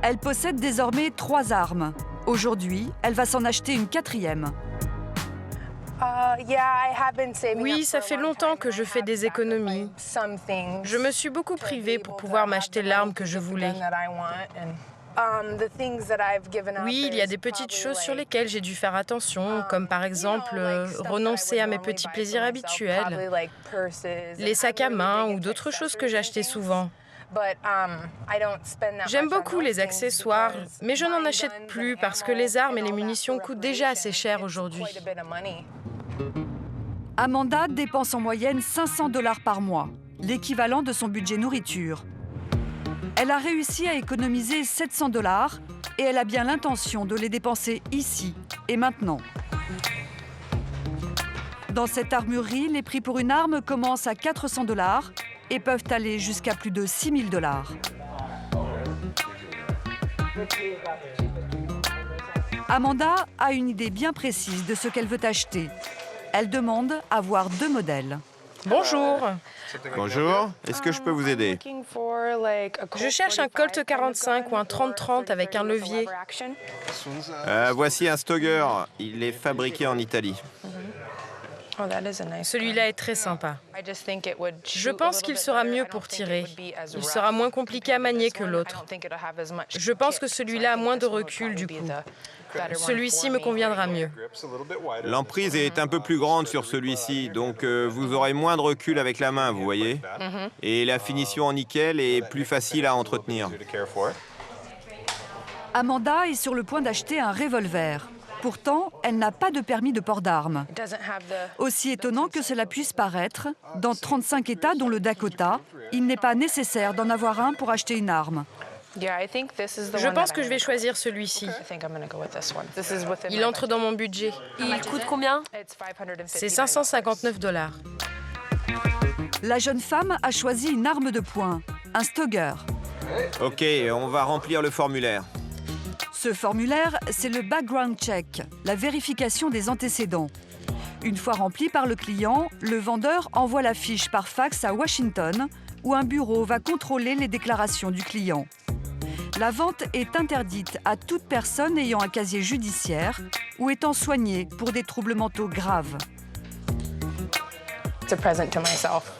Elle possède désormais 3 armes. Aujourd'hui, elle va s'en acheter une 4e. Oui, ça fait longtemps que je fais des économies. Je me suis beaucoup privée pour pouvoir m'acheter l'arme que je voulais. Oui, il y a des petites choses sur lesquelles j'ai dû faire attention, comme par exemple renoncer à mes petits plaisirs habituels, les sacs à main ou d'autres choses que j'achetais souvent. J'aime beaucoup les accessoires, mais je n'en achète plus parce que les armes et les munitions coûtent déjà assez cher aujourd'hui. Amanda dépense en moyenne 500 $ par mois, l'équivalent de son budget nourriture. Elle a réussi à économiser 700 $ et elle a bien l'intention de les dépenser ici et maintenant. Dans cette armurerie, les prix pour une arme commencent à 400 $ et peuvent aller jusqu'à plus de 6 000 $. Amanda a une idée bien précise de ce qu'elle veut acheter. Elle demande à voir 2 modèles. Bonjour. Bonjour, est-ce que je peux vous aider? Je cherche un Colt 45 ou un 30-30 avec un levier. Voici un Stoger. Il est fabriqué en Italie. Celui-là est très sympa. Je pense qu'il sera mieux pour tirer. Il sera moins compliqué à manier que l'autre. Je pense que celui-là a moins de recul du coup. Celui-ci me conviendra mieux. L'emprise est un peu plus grande sur celui-ci, donc vous aurez moins de recul avec la main, vous voyez. Et la finition en nickel est plus facile à entretenir. Amanda est sur le point d'acheter un revolver. Pourtant, elle n'a pas de permis de port d'armes. Aussi étonnant que cela puisse paraître, dans 35 États dont le Dakota, il n'est pas nécessaire d'en avoir un pour acheter une arme. Je pense que je vais choisir celui-ci. Il entre dans mon budget. Il coûte combien? C'est 559 $. La jeune femme a choisi une arme de poing, un Stoger. Ok, on va remplir le formulaire. Ce formulaire, c'est le background check, la vérification des antécédents. Une fois rempli par le client, le vendeur envoie la fiche par fax à Washington, où un bureau va contrôler les déclarations du client. La vente est interdite à toute personne ayant un casier judiciaire ou étant soignée pour des troubles mentaux graves.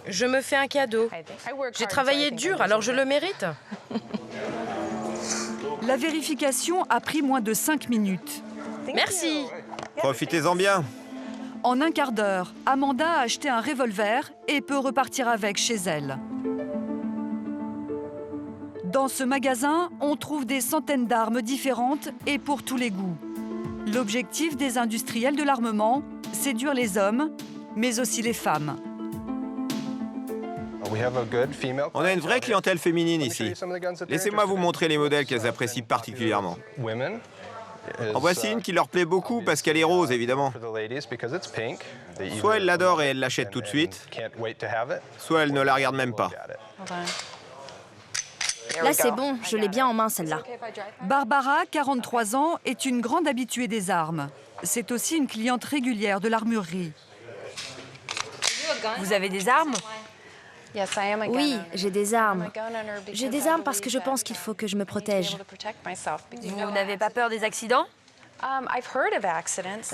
Je me fais un cadeau. J'ai travaillé dur, alors je le mérite. La vérification a pris moins de 5 minutes. Merci. Profitez-en bien. En un quart d'heure, Amanda a acheté un revolver et peut repartir avec chez elle. Dans ce magasin, on trouve des centaines d'armes différentes et pour tous les goûts. L'objectif des industriels de l'armement, séduire les hommes, mais aussi les femmes. On a une vraie clientèle féminine ici. Laissez-moi vous montrer les modèles qu'elles apprécient particulièrement. En voici une qui leur plaît beaucoup parce qu'elle est rose, évidemment. Soit elles l'adorent et elles l'achètent tout de suite, soit elles ne la regardent même pas. Là, c'est bon, je l'ai bien en main, celle-là. Barbara, 43 ans, est une grande habituée des armes. C'est aussi une cliente régulière de l'armurerie. Vous avez des armes? Oui, j'ai des armes. J'ai des armes parce que je pense qu'il faut que je me protège. Vous n'avez pas peur des accidents?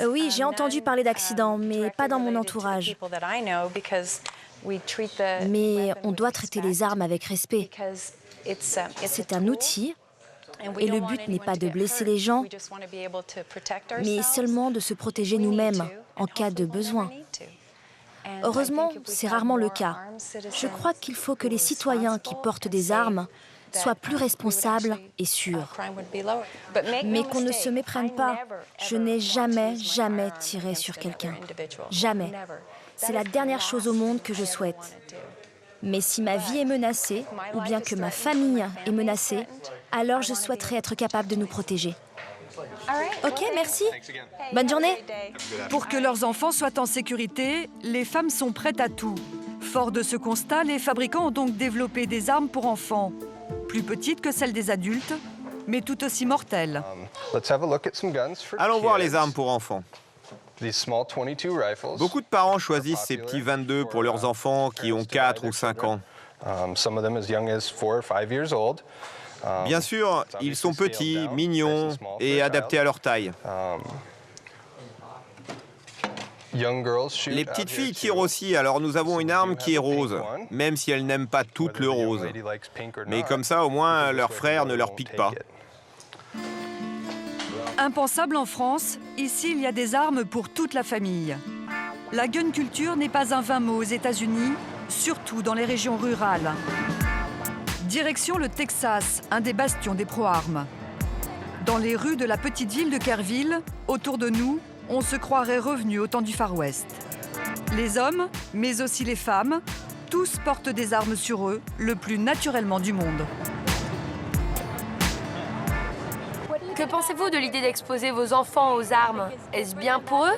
Oui, j'ai entendu parler d'accidents, mais pas dans mon entourage. Mais on doit traiter les armes avec respect. C'est un outil, et le but n'est pas de blesser les gens, mais seulement de se protéger nous-mêmes en cas de besoin. Heureusement, c'est rarement le cas. Je crois qu'il faut que les citoyens qui portent des armes soient plus responsables et sûrs. Mais qu'on ne se méprenne pas. Je n'ai jamais tiré sur quelqu'un. Jamais. C'est la dernière chose au monde que je souhaite. Mais si ma vie est menacée, ou bien que ma famille est menacée, alors je souhaiterais être capable de nous protéger. Ok, merci. Bonne journée. Pour que leurs enfants soient en sécurité, les femmes sont prêtes à tout. Fort de ce constat, les fabricants ont donc développé des armes pour enfants, plus petites que celles des adultes, mais tout aussi mortelles. Allons voir les armes pour enfants. Beaucoup de parents choisissent ces petits 22 pour leurs enfants qui ont 4 ou 5 ans. Bien sûr, ils sont petits, mignons et adaptés à leur taille. Les petites filles tirent aussi, alors nous avons une arme qui est rose, même si elles n'aiment pas toutes le rose. Mais comme ça, au moins, leurs frères ne leur piquent pas. Impensable en France, ici il y a des armes pour toute la famille. La gun culture n'est pas un vain mot aux États-Unis, surtout dans les régions rurales. Direction le Texas, un des bastions des pro-armes. Dans les rues de la petite ville de Kerrville, autour de nous, on se croirait revenu au temps du Far West. Les hommes, mais aussi les femmes, tous portent des armes sur eux, le plus naturellement du monde. Que pensez-vous de l'idée d'exposer vos enfants aux armes? Est-ce bien pour eux?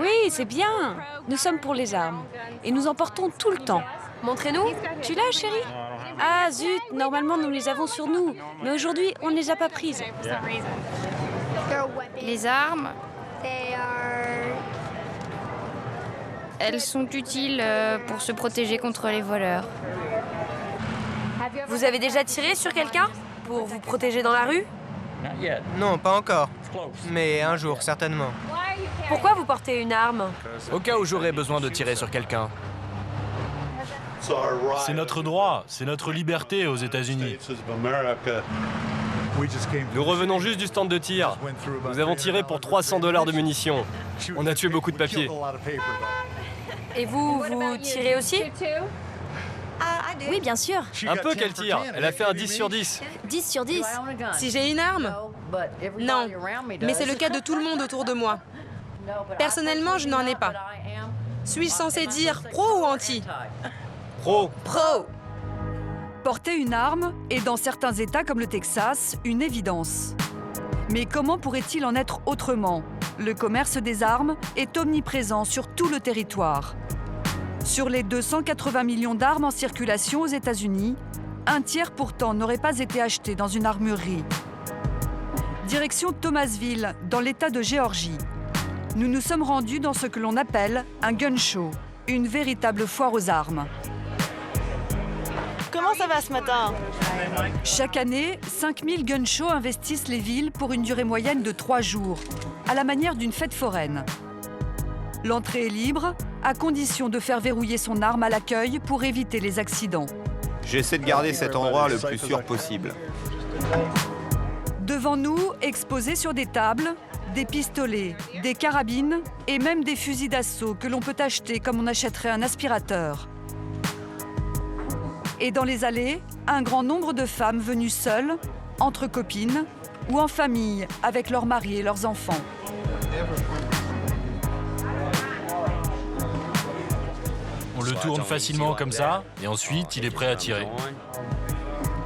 Oui, c'est bien. Nous sommes pour les armes. Et nous en portons tout le temps. Montrez-nous. Tu l'as, chérie? Ah zut, normalement nous les avons sur nous. Mais aujourd'hui, on ne les a pas prises. Les armes, elles sont utiles pour se protéger contre les voleurs. Vous avez déjà tiré sur quelqu'un pour vous protéger dans la rue? Non, pas encore. Mais un jour, certainement. Pourquoi vous portez une arme? Au cas où j'aurais besoin de tirer sur quelqu'un. C'est notre droit, c'est notre liberté aux États-Unis. Nous revenons juste du stand de tir. Nous avons tiré pour $300 de munitions. On a tué beaucoup de papier. Et vous tirez aussi? Oui, bien sûr. Un peu qu'elle tire. Elle a fait un 10 sur 10. 10 sur 10. Si j'ai une arme? Non, mais c'est le cas de tout le monde autour de moi. Personnellement, je n'en ai pas. Suis-je censé dire pro ou anti? Pro. Pro. Porter une arme est dans certains États comme le Texas une évidence. Mais comment pourrait-il en être autrement? Le commerce des armes est omniprésent sur tout le territoire. Sur les 280 millions d'armes en circulation aux États-Unis, un tiers pourtant n'aurait pas été acheté dans une armurerie. Direction Thomasville, dans l'État de Géorgie. Nous nous sommes rendus dans ce que l'on appelle un gun show, une véritable foire aux armes. Comment ça va ce matin? Chaque année, 5000 gun shows investissent les villes pour une durée moyenne de 3 jours, à la manière d'une fête foraine. L'entrée est libre, à condition de faire verrouiller son arme à l'accueil pour éviter les accidents. J'essaie de garder cet endroit le plus sûr possible. Devant nous, exposés sur des tables, des pistolets, des carabines et même des fusils d'assaut que l'on peut acheter comme on achèterait un aspirateur. Et dans les allées, un grand nombre de femmes venues seules, entre copines ou en famille avec leurs maris et leurs enfants. On le tourne facilement comme ça, et ensuite il est prêt à tirer.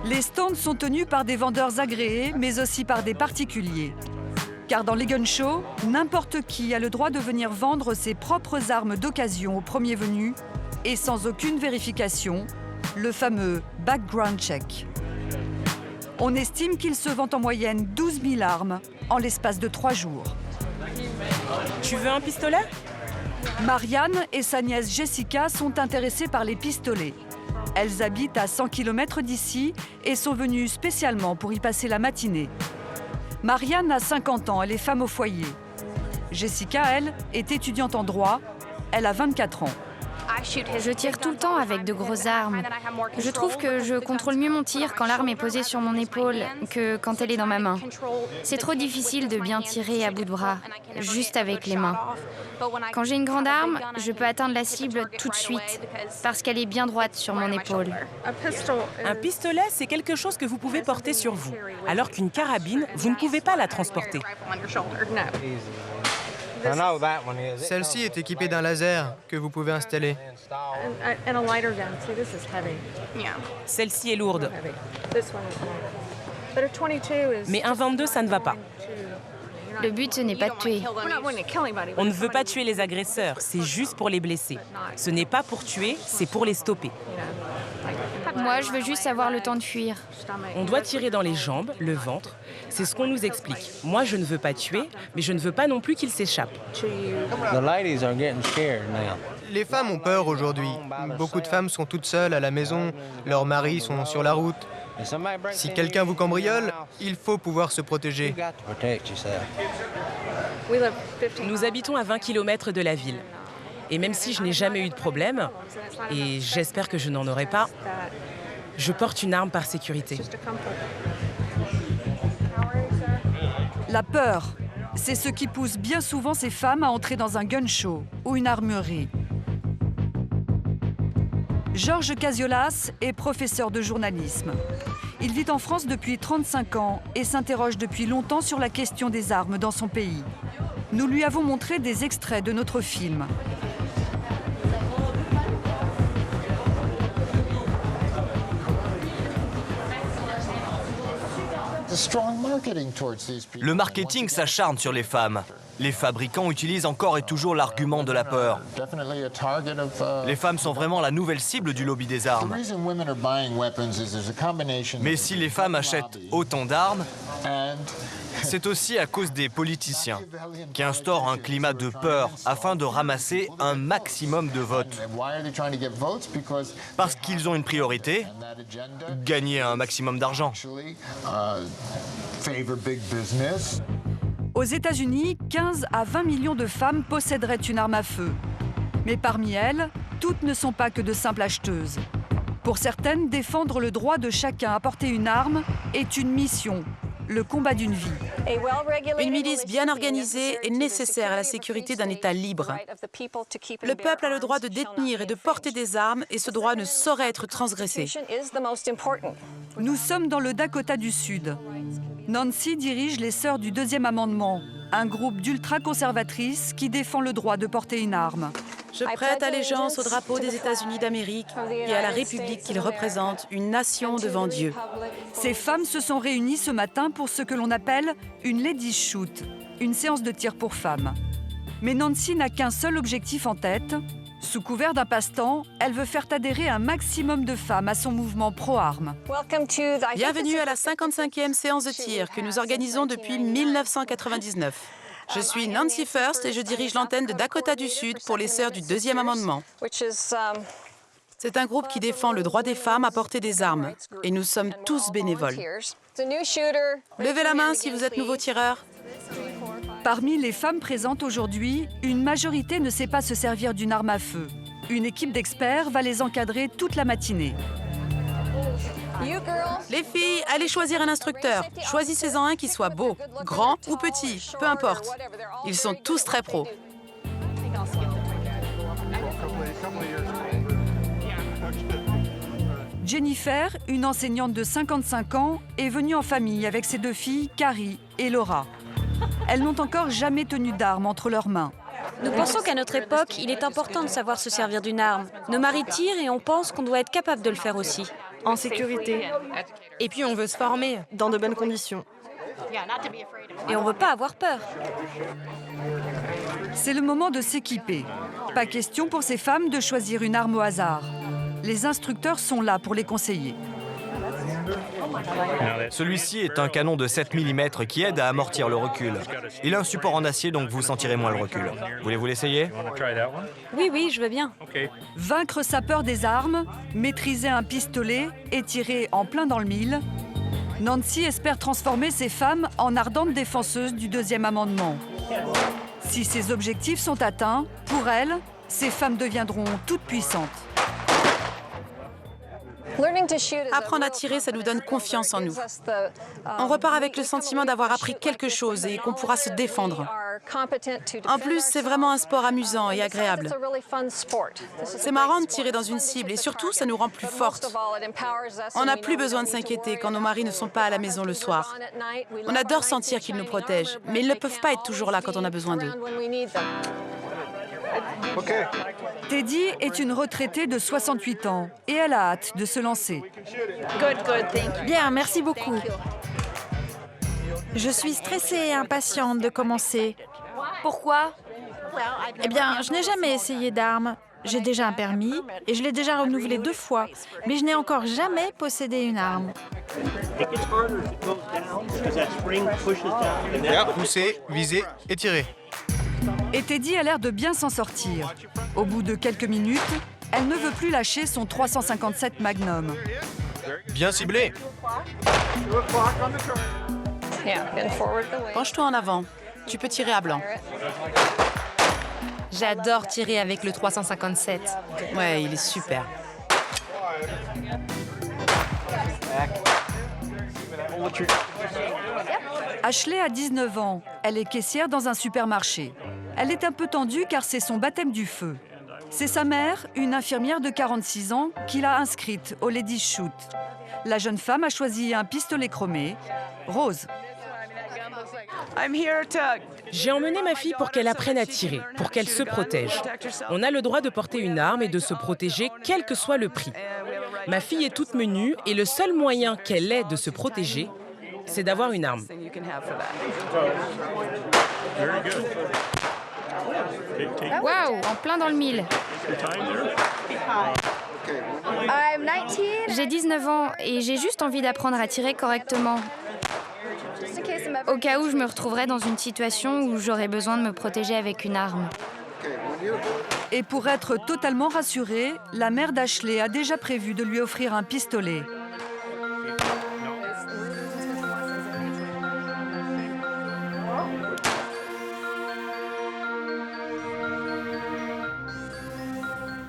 Les stands sont tenus par des vendeurs agréés, mais aussi par des particuliers. Car dans les gun shows, n'importe qui a le droit de venir vendre ses propres armes d'occasion au premier venu, et sans aucune vérification, le fameux background check. On estime qu'il se vend en moyenne 12 000 armes en l'espace de 3 jours. Tu veux un pistolet? Marianne et sa nièce Jessica sont intéressées par les pistolets. Elles habitent à 100 km d'ici et sont venues spécialement pour y passer la matinée. Marianne a 50 ans, elle est femme au foyer. Jessica, elle, est étudiante en droit, elle a 24 ans. Je tire tout le temps avec de grosses armes. Je trouve que je contrôle mieux mon tir quand l'arme est posée sur mon épaule que quand elle est dans ma main. C'est trop difficile de bien tirer à bout de bras, juste avec les mains. Quand j'ai une grande arme, je peux atteindre la cible tout de suite, parce qu'elle est bien droite sur mon épaule. Un pistolet, c'est quelque chose que vous pouvez porter sur vous, alors qu'une carabine, vous ne pouvez pas la transporter. Celle-ci est équipée d'un laser que vous pouvez installer. Celle-ci est lourde. Mais un 22, ça ne va pas. Le but, ce n'est pas de tuer. On ne veut pas tuer les agresseurs, c'est juste pour les blesser. Ce n'est pas pour tuer, c'est pour les stopper. Moi, je veux juste avoir le temps de fuir. On doit tirer dans les jambes, le ventre. C'est ce qu'on nous explique. Moi, je ne veux pas tuer, mais je ne veux pas non plus qu'ils s'échappent. Les femmes ont peur aujourd'hui. Beaucoup de femmes sont toutes seules à la maison, leurs maris sont sur la route. Si quelqu'un vous cambriole, il faut pouvoir se protéger. Nous habitons à 20 km de la ville. Et même si je n'ai jamais eu de problème, et j'espère que je n'en aurai pas, je porte une arme par sécurité. La peur, c'est ce qui pousse bien souvent ces femmes à entrer dans un gun show ou une armurerie. Georges Casiolas est professeur de journalisme. Il vit en France depuis 35 ans et s'interroge depuis longtemps sur la question des armes dans son pays. Nous lui avons montré des extraits de notre film. Le marketing s'acharne sur les femmes. Les fabricants utilisent encore et toujours l'argument de la peur. Les femmes sont vraiment la nouvelle cible du lobby des armes. Mais si les femmes achètent autant d'armes, c'est aussi à cause des politiciens qui instaurent un climat de peur afin de ramasser un maximum de votes. Parce qu'ils ont une priorité, gagner un maximum d'argent. Aux États-Unis, 15 à 20 millions de femmes posséderaient une arme à feu. Mais parmi elles, toutes ne sont pas que de simples acheteuses. Pour certaines, défendre le droit de chacun à porter une arme est une mission, le combat d'une vie. Une milice bien organisée est nécessaire à la sécurité d'un État libre. Le peuple a le droit de détenir et de porter des armes et ce droit ne saurait être transgressé. Nous sommes dans le Dakota du Sud. Nancy dirige les Sœurs du Deuxième Amendement, un groupe d'ultra-conservatrices qui défend le droit de porter une arme. Je prête allégeance au drapeau des États-Unis d'Amérique et à la République qu'ils représentent, une nation devant Dieu. Ces femmes se sont réunies ce matin pour ce que l'on appelle une Ladies Shoot, une séance de tir pour femmes. Mais Nancy n'a qu'un seul objectif en tête. Sous couvert d'un passe-temps, elle veut faire adhérer un maximum de femmes à son mouvement pro-armes. Bienvenue à la 55e séance de tir que nous organisons depuis 1999. Je suis Nancy First et je dirige l'antenne de Dakota du Sud pour les Sœurs du Deuxième Amendement. C'est un groupe qui défend le droit des femmes à porter des armes et nous sommes tous bénévoles. Levez la main si vous êtes nouveau tireur. Parmi les femmes présentes aujourd'hui, une majorité ne sait pas se servir d'une arme à feu. Une équipe d'experts va les encadrer toute la matinée. Les filles, allez choisir un instructeur. Choisissez-en un qui soit beau, grand ou petit, peu importe. Ils sont tous très pros. Jennifer, une enseignante de 55 ans, est venue en famille avec ses deux filles, Carrie et Laura. Elles n'ont encore jamais tenu d'arme entre leurs mains. Nous pensons qu'à notre époque, il est important de savoir se servir d'une arme. Nos maris tirent et on pense qu'on doit être capable de le faire aussi. En sécurité. Et puis on veut se former. Dans de bonnes conditions. Et on ne veut pas avoir peur. C'est le moment de s'équiper. Pas question pour ces femmes de choisir une arme au hasard. Les instructeurs sont là pour les conseiller. Celui-ci est un canon de 7 mm qui aide à amortir le recul. Il a un support en acier, donc vous sentirez moins le recul. Voulez-vous l'essayer? Oui, je veux bien. Vaincre sa peur des armes, maîtriser un pistolet et tirer en plein dans le mille, Nancy espère transformer ces femmes en ardentes défenseuses du deuxième amendement. Si ces objectifs sont atteints, pour elle, ces femmes deviendront toutes puissantes. Apprendre à tirer, ça nous donne confiance en nous. On repart avec le sentiment d'avoir appris quelque chose et qu'on pourra se défendre. En plus, c'est vraiment un sport amusant et agréable. C'est marrant de tirer dans une cible et surtout, ça nous rend plus fortes. On n'a plus besoin de s'inquiéter quand nos maris ne sont pas à la maison le soir. On adore sentir qu'ils nous protègent, mais ils ne peuvent pas être toujours là quand on a besoin d'eux. Teddy est une retraitée de 68 ans et elle a hâte de se lancer. Bien, merci beaucoup. Je suis stressée et impatiente de commencer. Pourquoi? Eh bien, je n'ai jamais essayé d'armes. J'ai déjà un permis et je l'ai déjà renouvelé 2 fois, mais je n'ai encore jamais possédé une arme. Poussez, visez et tirez. Et Teddy a l'air de bien s'en sortir. Au bout de quelques minutes, elle ne veut plus lâcher son 357 Magnum. Bien ciblé. Penche-toi en avant. Tu peux tirer à blanc. J'adore tirer avec le 357. Ouais, il est super. Ashley a 19 ans. Elle est caissière dans un supermarché. Elle est un peu tendue car c'est son baptême du feu. C'est sa mère, une infirmière de 46 ans, qui l'a inscrite au Ladies Shoot. La jeune femme a choisi un pistolet chromé, rose. J'ai emmené ma fille pour qu'elle apprenne à tirer, pour qu'elle se protège. On a le droit de porter une arme et de se protéger, quel que soit le prix. Ma fille est toute menue et le seul moyen qu'elle ait de se protéger, c'est d'avoir une arme. Waouh, en plein dans le mille. J'ai 19 ans et j'ai juste envie d'apprendre à tirer correctement. Au cas où je me retrouverais dans une situation où j'aurais besoin de me protéger avec une arme. Et pour être totalement rassurée, la mère d'Ashley a déjà prévu de lui offrir un pistolet.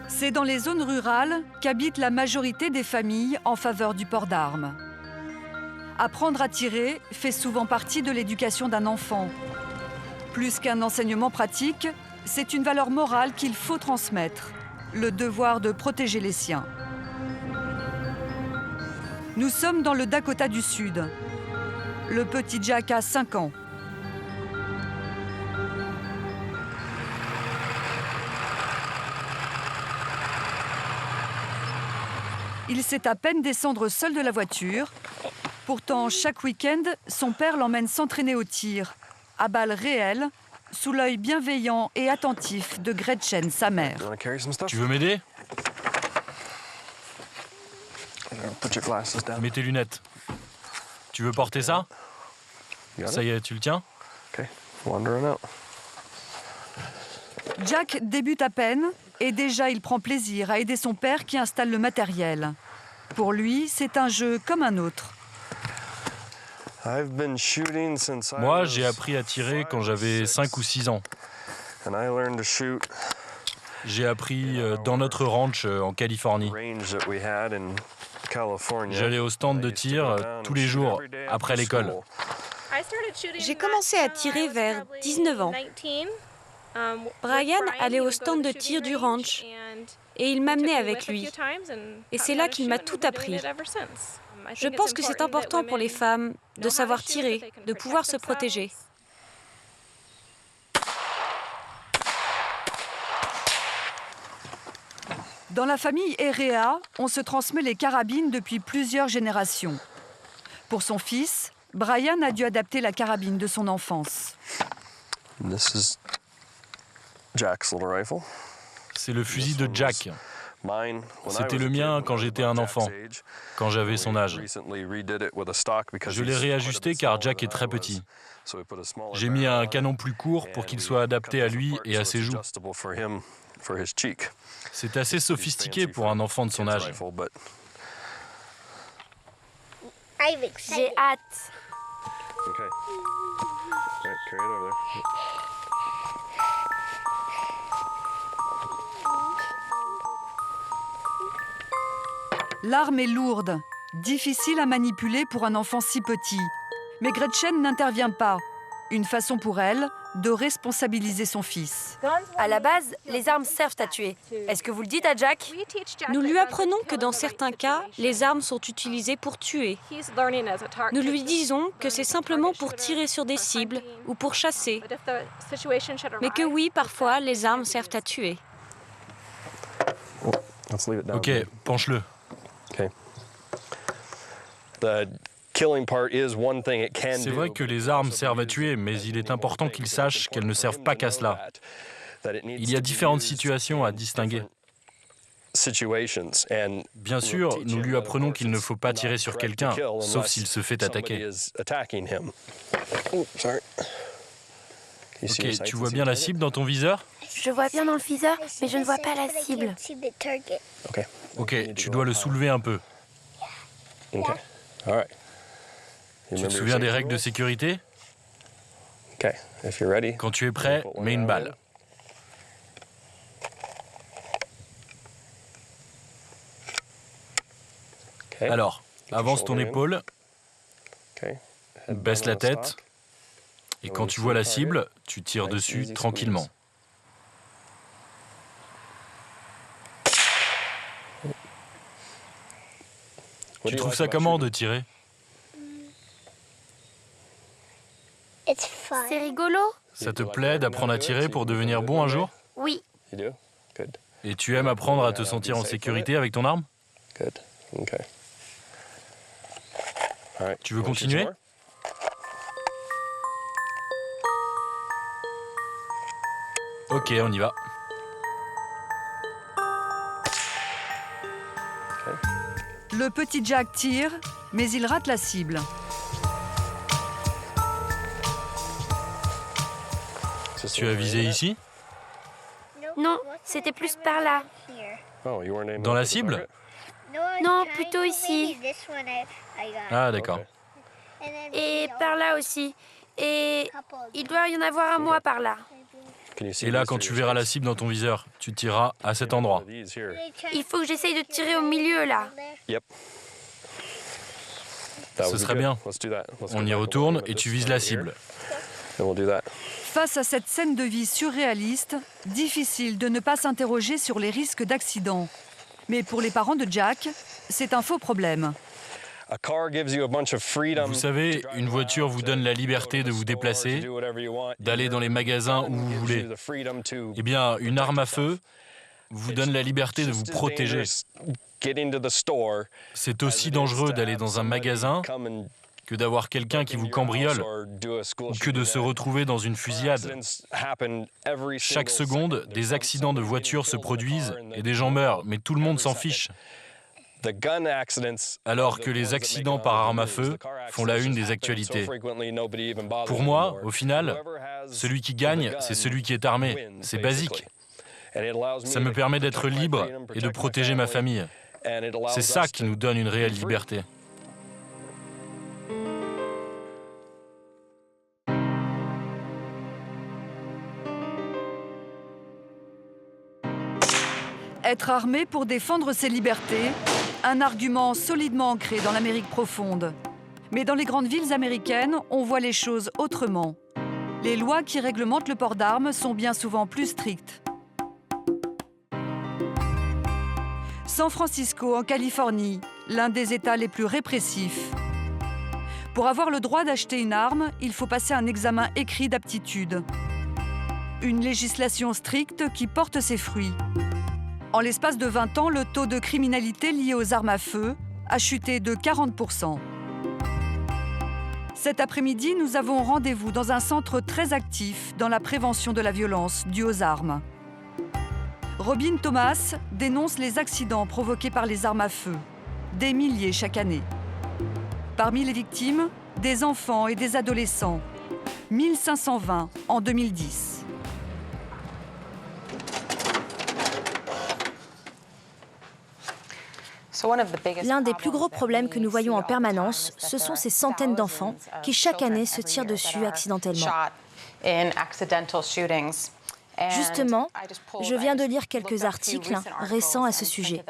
C'est dans les zones rurales qu'habite la majorité des familles en faveur du port d'armes. Apprendre à tirer fait souvent partie de l'éducation d'un enfant. Plus qu'un enseignement pratique, c'est une valeur morale qu'il faut transmettre, le devoir de protéger les siens. Nous sommes dans le Dakota du Sud. Le petit Jack a 5 ans. Il sait à peine descendre seul de la voiture. Pourtant, chaque week-end, son père l'emmène s'entraîner au tir, à balles réelles, sous l'œil bienveillant et attentif de Gretchen, sa mère. Tu veux m'aider? Mets tes lunettes. Tu veux porter ça? Ça y est, tu le tiens? Jack débute à peine et déjà il prend plaisir à aider son père qui installe le matériel. Pour lui, c'est un jeu comme un autre. Moi, j'ai appris à tirer quand j'avais 5 ou 6 ans. J'ai appris dans notre ranch en Californie. J'allais au stand de tir tous les jours après l'école. J'ai commencé à tirer vers 19 ans. Brian allait au stand de tir du ranch et il m'amenait avec lui. Et c'est là qu'il m'a tout appris. Je pense que c'est important pour les femmes de savoir tirer, de pouvoir se protéger. Dans la famille Herrea, on se transmet les carabines depuis plusieurs générations. Pour son fils, Brian a dû adapter la carabine de son enfance. C'est le fusil de Jack. C'était le mien quand j'étais un enfant, quand j'avais son âge. Je l'ai réajusté car Jack est très petit. J'ai mis un canon plus court pour qu'il soit adapté à lui et à ses joues. C'est assez sophistiqué pour un enfant de son âge. J'ai hâte. L'arme est lourde, difficile à manipuler pour un enfant si petit. Mais Gretchen n'intervient pas. Une façon pour elle de responsabiliser son fils. À la base, les armes servent à tuer. Est-ce que vous le dites à Jack? Nous lui apprenons que dans certains cas, les armes sont utilisées pour tuer. Nous lui disons que c'est simplement pour tirer sur des cibles ou pour chasser. Mais que oui, parfois, les armes servent à tuer. Ok, penche-le. C'est vrai que les armes servent à tuer, mais il est important qu'ils sachent qu'elles ne servent pas qu'à cela. Il y a différentes situations à distinguer. Bien sûr, nous lui apprenons qu'il ne faut pas tirer sur quelqu'un, sauf s'il se fait attaquer. Ok, tu vois bien la cible dans ton viseur? Je vois bien dans le viseur, mais je ne vois pas la cible. Ok, tu dois le soulever un peu. Tu te souviens des règles de sécurité? Quand tu es prêt, mets une balle. Alors, avance ton épaule, baisse la tête, et quand tu vois la cible, tu tires dessus tranquillement. Tu trouves ça comment de tirer? C'est rigolo? Ça te plaît d'apprendre à tirer pour devenir bon un jour? Oui. Et tu aimes apprendre à te sentir en sécurité avec ton arme? Tu veux continuer? Ok, on y va. Le petit Jack tire, mais il rate la cible. Tu as visé ici? Non, c'était plus par là. Dans la cible? Non, plutôt ici. Ah, d'accord. Et par là aussi. Et il doit y en avoir un mois par là. Et là, quand tu verras la cible dans ton viseur, tu tireras à cet endroit. Il faut que j'essaye de tirer au milieu, là. Ce serait bien. On y retourne et tu vises la cible. Face à cette scène de vie surréaliste, difficile de ne pas s'interroger sur les risques d'accident. Mais pour les parents de Jack, c'est un faux problème. Vous savez, une voiture vous donne la liberté de vous déplacer, d'aller dans les magasins où vous voulez. Eh bien, une arme à feu vous donne la liberté de vous protéger. C'est aussi dangereux d'aller dans un magasin que d'avoir quelqu'un qui vous cambriole ou que de se retrouver dans une fusillade. Chaque seconde, des accidents de voiture se produisent et des gens meurent, mais tout le monde s'en fiche. Alors que les accidents par arme à feu font la une des actualités. Pour moi, au final, celui qui gagne, c'est celui qui est armé. C'est basique. Ça me permet d'être libre et de protéger ma famille. C'est ça qui nous donne une réelle liberté. Être armé pour défendre ses libertés, un argument solidement ancré dans l'Amérique profonde. Mais dans les grandes villes américaines, on voit les choses autrement. Les lois qui réglementent le port d'armes sont bien souvent plus strictes. San Francisco, en Californie, l'un des États les plus répressifs. Pour avoir le droit d'acheter une arme, il faut passer un examen écrit d'aptitude. Une législation stricte qui porte ses fruits. En l'espace de 20 ans, le taux de criminalité lié aux armes à feu a chuté de 40%. Cet après-midi, nous avons rendez-vous dans un centre très actif dans la prévention de la violence due aux armes. Robin Thomas dénonce les accidents provoqués par les armes à feu, des milliers chaque année. Parmi les victimes, des enfants et des adolescents, 1520 en 2010. L'un des plus gros problèmes que nous voyons en permanence, ce sont ces centaines d'enfants qui chaque année se tirent dessus accidentellement. Justement, je viens de lire quelques articles récents à ce sujet.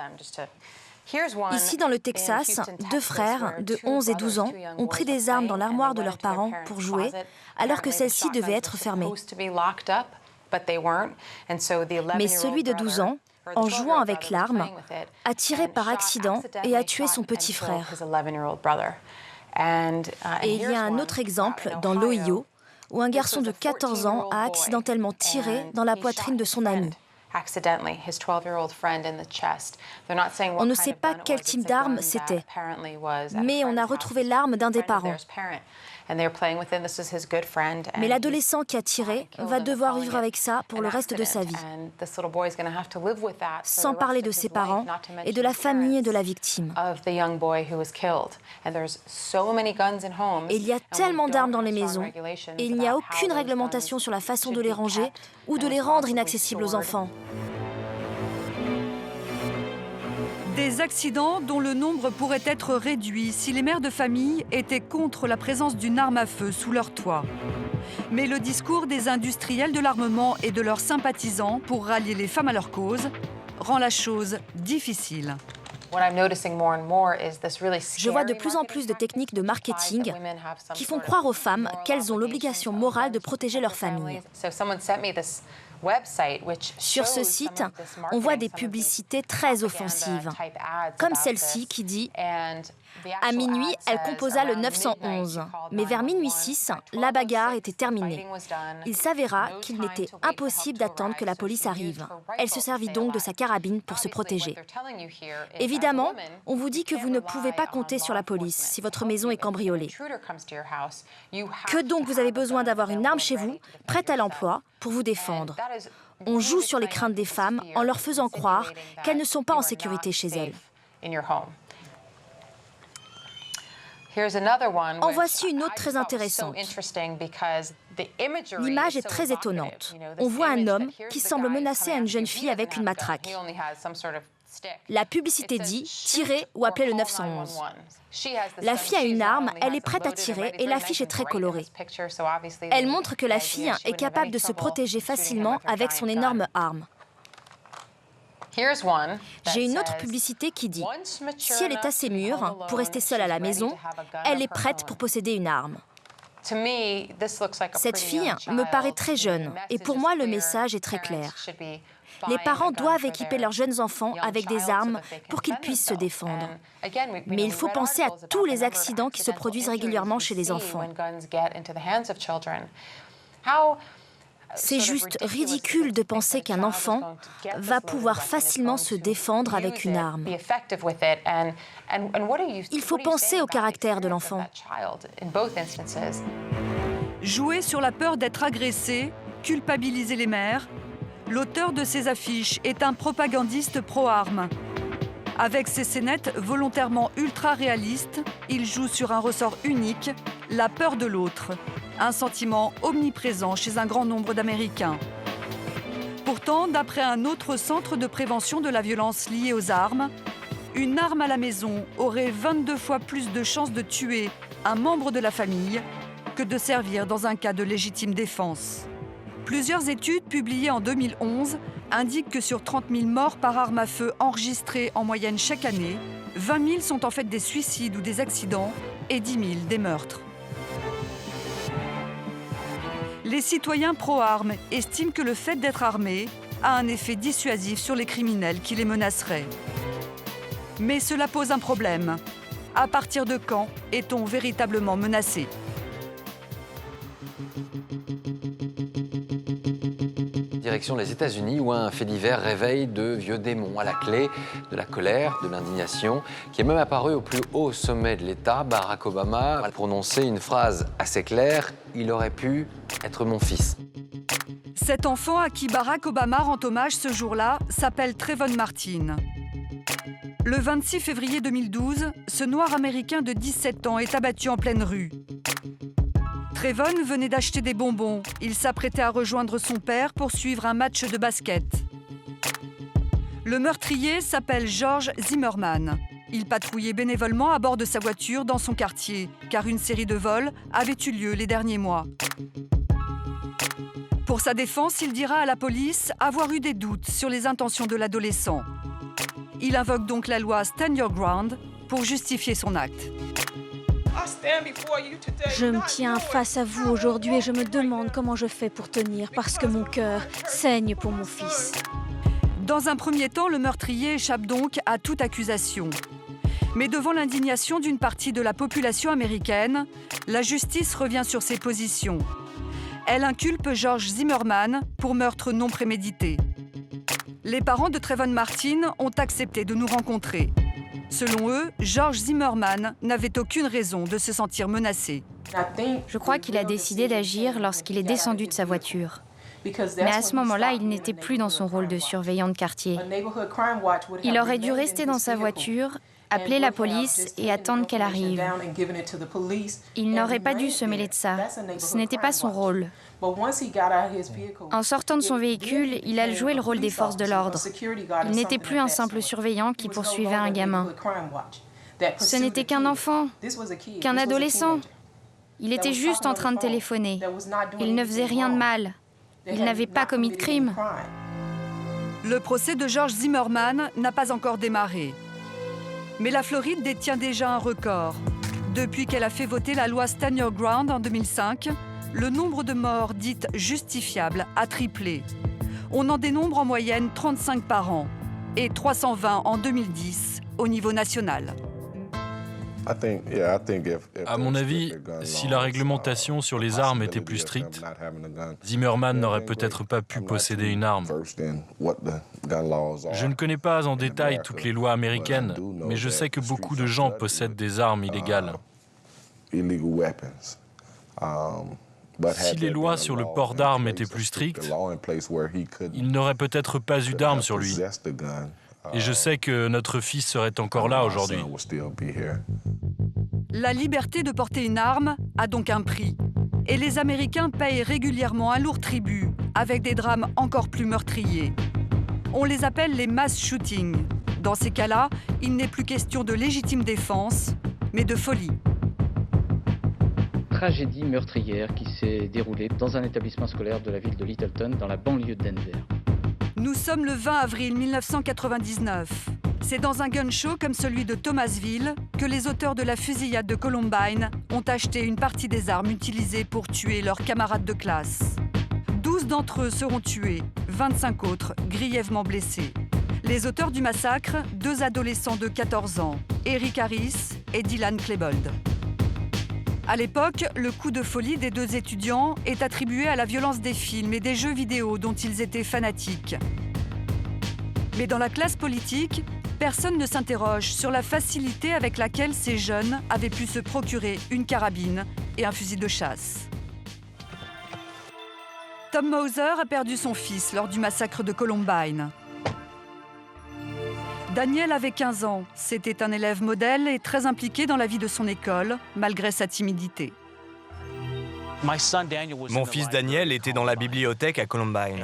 Ici, dans le Texas, 2 frères de 11 et 12 ans ont pris des armes dans l'armoire de leurs parents pour jouer, alors que celle-ci devait être fermée. Mais celui de 12 ans, en jouant avec l'arme, a tiré par accident et a tué son petit frère. Et il y a un autre exemple dans l'Ohio, où un garçon de 14 ans a accidentellement tiré dans la poitrine de son ami. On ne sait pas quel type d'arme c'était, mais on a retrouvé l'arme d'un des parents. Mais l'adolescent qui a tiré va devoir vivre avec ça pour le reste de sa vie, sans parler de ses parents et de la famille de la victime. Et il y a tellement d'armes dans les maisons, et il n'y a aucune réglementation sur la façon de les ranger ou de les rendre inaccessibles aux enfants. Des accidents dont le nombre pourrait être réduit si les mères de famille étaient contre la présence d'une arme à feu sous leur toit. Mais le discours des industriels de l'armement et de leurs sympathisants pour rallier les femmes à leur cause rend la chose difficile. Je vois de plus en plus de techniques de marketing qui font croire aux femmes qu'elles ont l'obligation morale de protéger leur famille. Sur ce site, on voit des publicités très offensives, comme celle-ci qui dit « À minuit, elle composa le 911, mais vers minuit 6, la bagarre était terminée. Il s'avéra qu'il n'était impossible d'attendre que la police arrive. Elle se servit donc de sa carabine pour se protéger. » Évidemment, on vous dit que vous ne pouvez pas compter sur la police si votre maison est cambriolée. Que donc vous avez besoin d'avoir une arme chez vous, prête à l'emploi, pour vous défendre. On joue sur les craintes des femmes en leur faisant croire qu'elles ne sont pas en sécurité chez elles. En voici une autre très intéressante. L'image est très étonnante. On voit un homme qui semble menacer une jeune fille avec une matraque. La publicité dit « Tirez ou appelez le 911 ». La fille a une arme, elle est prête à tirer et l'affiche est très colorée. Elle montre que la fille est capable de se protéger facilement avec son énorme arme. J'ai une autre publicité qui dit « Si elle est assez mûre pour rester seule à la maison, elle est prête pour posséder une arme ». Cette fille me paraît très jeune et pour moi le message est très clair. Les parents doivent équiper leurs jeunes enfants avec des armes pour qu'ils puissent se défendre. Mais il faut penser à tous les accidents qui se produisent régulièrement chez les enfants. C'est juste ridicule de penser qu'un enfant va pouvoir facilement se défendre avec une arme. Il faut penser au caractère de l'enfant. Jouer sur la peur d'être agressé, culpabiliser les mères, l'auteur de ces affiches est un propagandiste pro-armes. Avec ses scénettes volontairement ultra-réalistes, il joue sur un ressort unique, la peur de l'autre, un sentiment omniprésent chez un grand nombre d'Américains. Pourtant, d'après un autre centre de prévention de la violence liée aux armes, une arme à la maison aurait 22 fois plus de chances de tuer un membre de la famille que de servir dans un cas de légitime défense. Plusieurs études publiées en 2011 indiquent que sur 30 000 morts par arme à feu enregistrées en moyenne chaque année, 20 000 sont en fait des suicides ou des accidents et 10 000 des meurtres. Les citoyens pro-armes estiment que le fait d'être armé a un effet dissuasif sur les criminels qui les menaceraient. Mais cela pose un problème. À partir de quand est-on véritablement menacé ? Direction les États-Unis où un fait divers réveille de vieux démons à la clé, de la colère, de l'indignation, qui est même apparu au plus haut sommet de l'État. Barack Obama a prononcé une phrase assez claire « Il aurait pu être mon fils ». Cet enfant à qui Barack Obama rend hommage ce jour-là s'appelle Trayvon Martin. Le 26 février 2012, ce noir américain de 17 ans est abattu en pleine rue. Trayvon venait d'acheter des bonbons. Il s'apprêtait à rejoindre son père pour suivre un match de basket. Le meurtrier s'appelle George Zimmerman. Il patrouillait bénévolement à bord de sa voiture dans son quartier, car une série de vols avait eu lieu les derniers mois. Pour sa défense, il dira à la police avoir eu des doutes sur les intentions de l'adolescent. Il invoque donc la loi Stand Your Ground pour justifier son acte. Je me tiens face à vous aujourd'hui et je me demande comment je fais pour tenir parce que mon cœur saigne pour mon fils. Dans un premier temps, le meurtrier échappe donc à toute accusation. Mais devant l'indignation d'une partie de la population américaine, la justice revient sur ses positions. Elle inculpe George Zimmerman pour meurtre non prémédité. Les parents de Trayvon Martin ont accepté de nous rencontrer. Selon eux, George Zimmerman n'avait aucune raison de se sentir menacé. Je crois qu'il a décidé d'agir lorsqu'il est descendu de sa voiture. Mais à ce moment-là, il n'était plus dans son rôle de surveillant de quartier. Il aurait dû rester dans sa voiture, appeler la police et attendre qu'elle arrive. Il n'aurait pas dû se mêler de ça. Ce n'était pas son rôle. En sortant de son véhicule, il a joué le rôle des forces de l'ordre. Il n'était plus un simple surveillant qui poursuivait un gamin. Ce n'était qu'un enfant, qu'un adolescent. Il était juste en train de téléphoner. Il ne faisait rien de mal. Il n'avait pas commis de crime. Le procès de George Zimmerman n'a pas encore démarré. Mais la Floride détient déjà un record. Depuis qu'elle a fait voter la loi Stand Your Ground en 2005, le nombre de morts dites justifiables a triplé. On en dénombre en moyenne 35 par an et 320 en 2010 au niveau national. À mon avis, si la réglementation sur les armes était plus stricte, Zimmerman n'aurait peut-être pas pu posséder une arme. Je ne connais pas en détail toutes les lois américaines, mais je sais que beaucoup de gens possèdent des armes illégales. Si les lois sur le port d'armes étaient plus strictes, il n'aurait peut-être pas eu d'armes sur lui. Et je sais que notre fils serait encore là aujourd'hui. La liberté de porter une arme a donc un prix. Et les Américains payent régulièrement un lourd tribut, avec des drames encore plus meurtriers. On les appelle les mass shootings. Dans ces cas-là, il n'est plus question de légitime défense, mais de folie. Tragédie meurtrière qui s'est déroulée dans un établissement scolaire de la ville de Littleton, dans la banlieue de Denver. Nous sommes le 20 avril 1999. C'est dans un gun show comme celui de Thomasville que les auteurs de la fusillade de Columbine ont acheté une partie des armes utilisées pour tuer leurs camarades de classe. 12 d'entre eux seront tués, 25 autres grièvement blessés. Les auteurs du massacre, 2 adolescents de 14 ans, Eric Harris et Dylan Klebold. À l'époque, le coup de folie des 2 étudiants est attribué à la violence des films et des jeux vidéo dont ils étaient fanatiques. Mais dans la classe politique, personne ne s'interroge sur la facilité avec laquelle ces jeunes avaient pu se procurer une carabine et un fusil de chasse. Tom Mauser a perdu son fils lors du massacre de Columbine. Daniel avait 15 ans. C'était un élève modèle et très impliqué dans la vie de son école, malgré sa timidité. Mon fils Daniel était dans la bibliothèque à Columbine.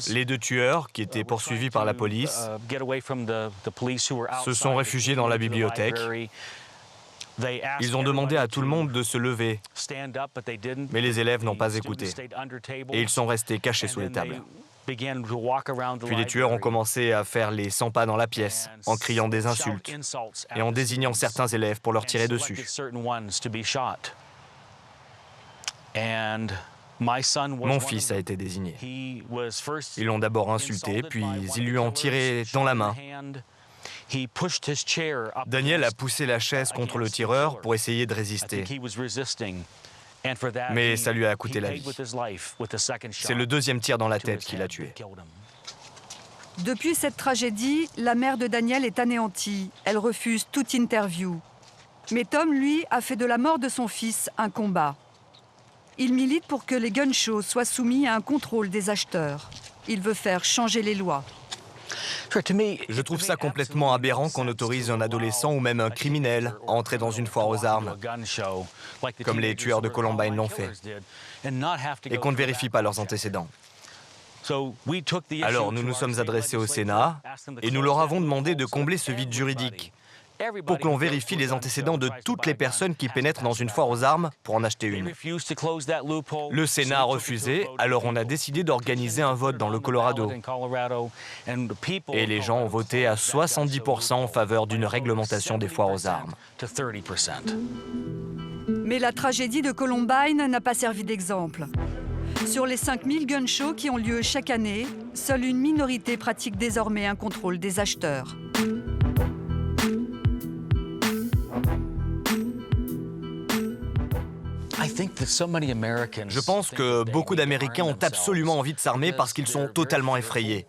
Les 2 tueurs, qui étaient poursuivis par la police, se sont réfugiés dans la bibliothèque. Ils ont demandé à tout le monde de se lever, mais les élèves n'ont pas écouté. Et ils sont restés cachés sous les tables. Puis les tueurs ont commencé à faire les 100 pas dans la pièce, en criant des insultes et en désignant certains élèves pour leur tirer dessus. Mon fils a été désigné. Ils l'ont d'abord insulté, puis ils lui ont tiré dans la main. Daniel a poussé la chaise contre le tireur pour essayer de résister. Mais ça lui a coûté la vie. C'est le 2e tir dans la tête qui l'a tué. Depuis cette tragédie, la mère de Daniel est anéantie. Elle refuse toute interview. Mais Tom, lui, a fait de la mort de son fils un combat. Il milite pour que les gun shows soient soumis à un contrôle des acheteurs. Il veut faire changer les lois. Je trouve ça complètement aberrant qu'on autorise un adolescent ou même un criminel à entrer dans une foire aux armes, comme les tueurs de Columbine l'ont fait, et qu'on ne vérifie pas leurs antécédents. Alors nous nous sommes adressés au Sénat et nous leur avons demandé de combler ce vide juridique pour que l'on vérifie les antécédents de toutes les personnes qui pénètrent dans une foire aux armes pour en acheter une. Le Sénat a refusé, alors on a décidé d'organiser un vote dans le Colorado. Et les gens ont voté à 70% en faveur d'une réglementation des foires aux armes. Mais la tragédie de Columbine n'a pas servi d'exemple. Sur les 5000 gun shows qui ont lieu chaque année, seule une minorité pratique désormais un contrôle des acheteurs. Je pense que beaucoup d'Américains ont absolument envie de s'armer parce qu'ils sont totalement effrayés.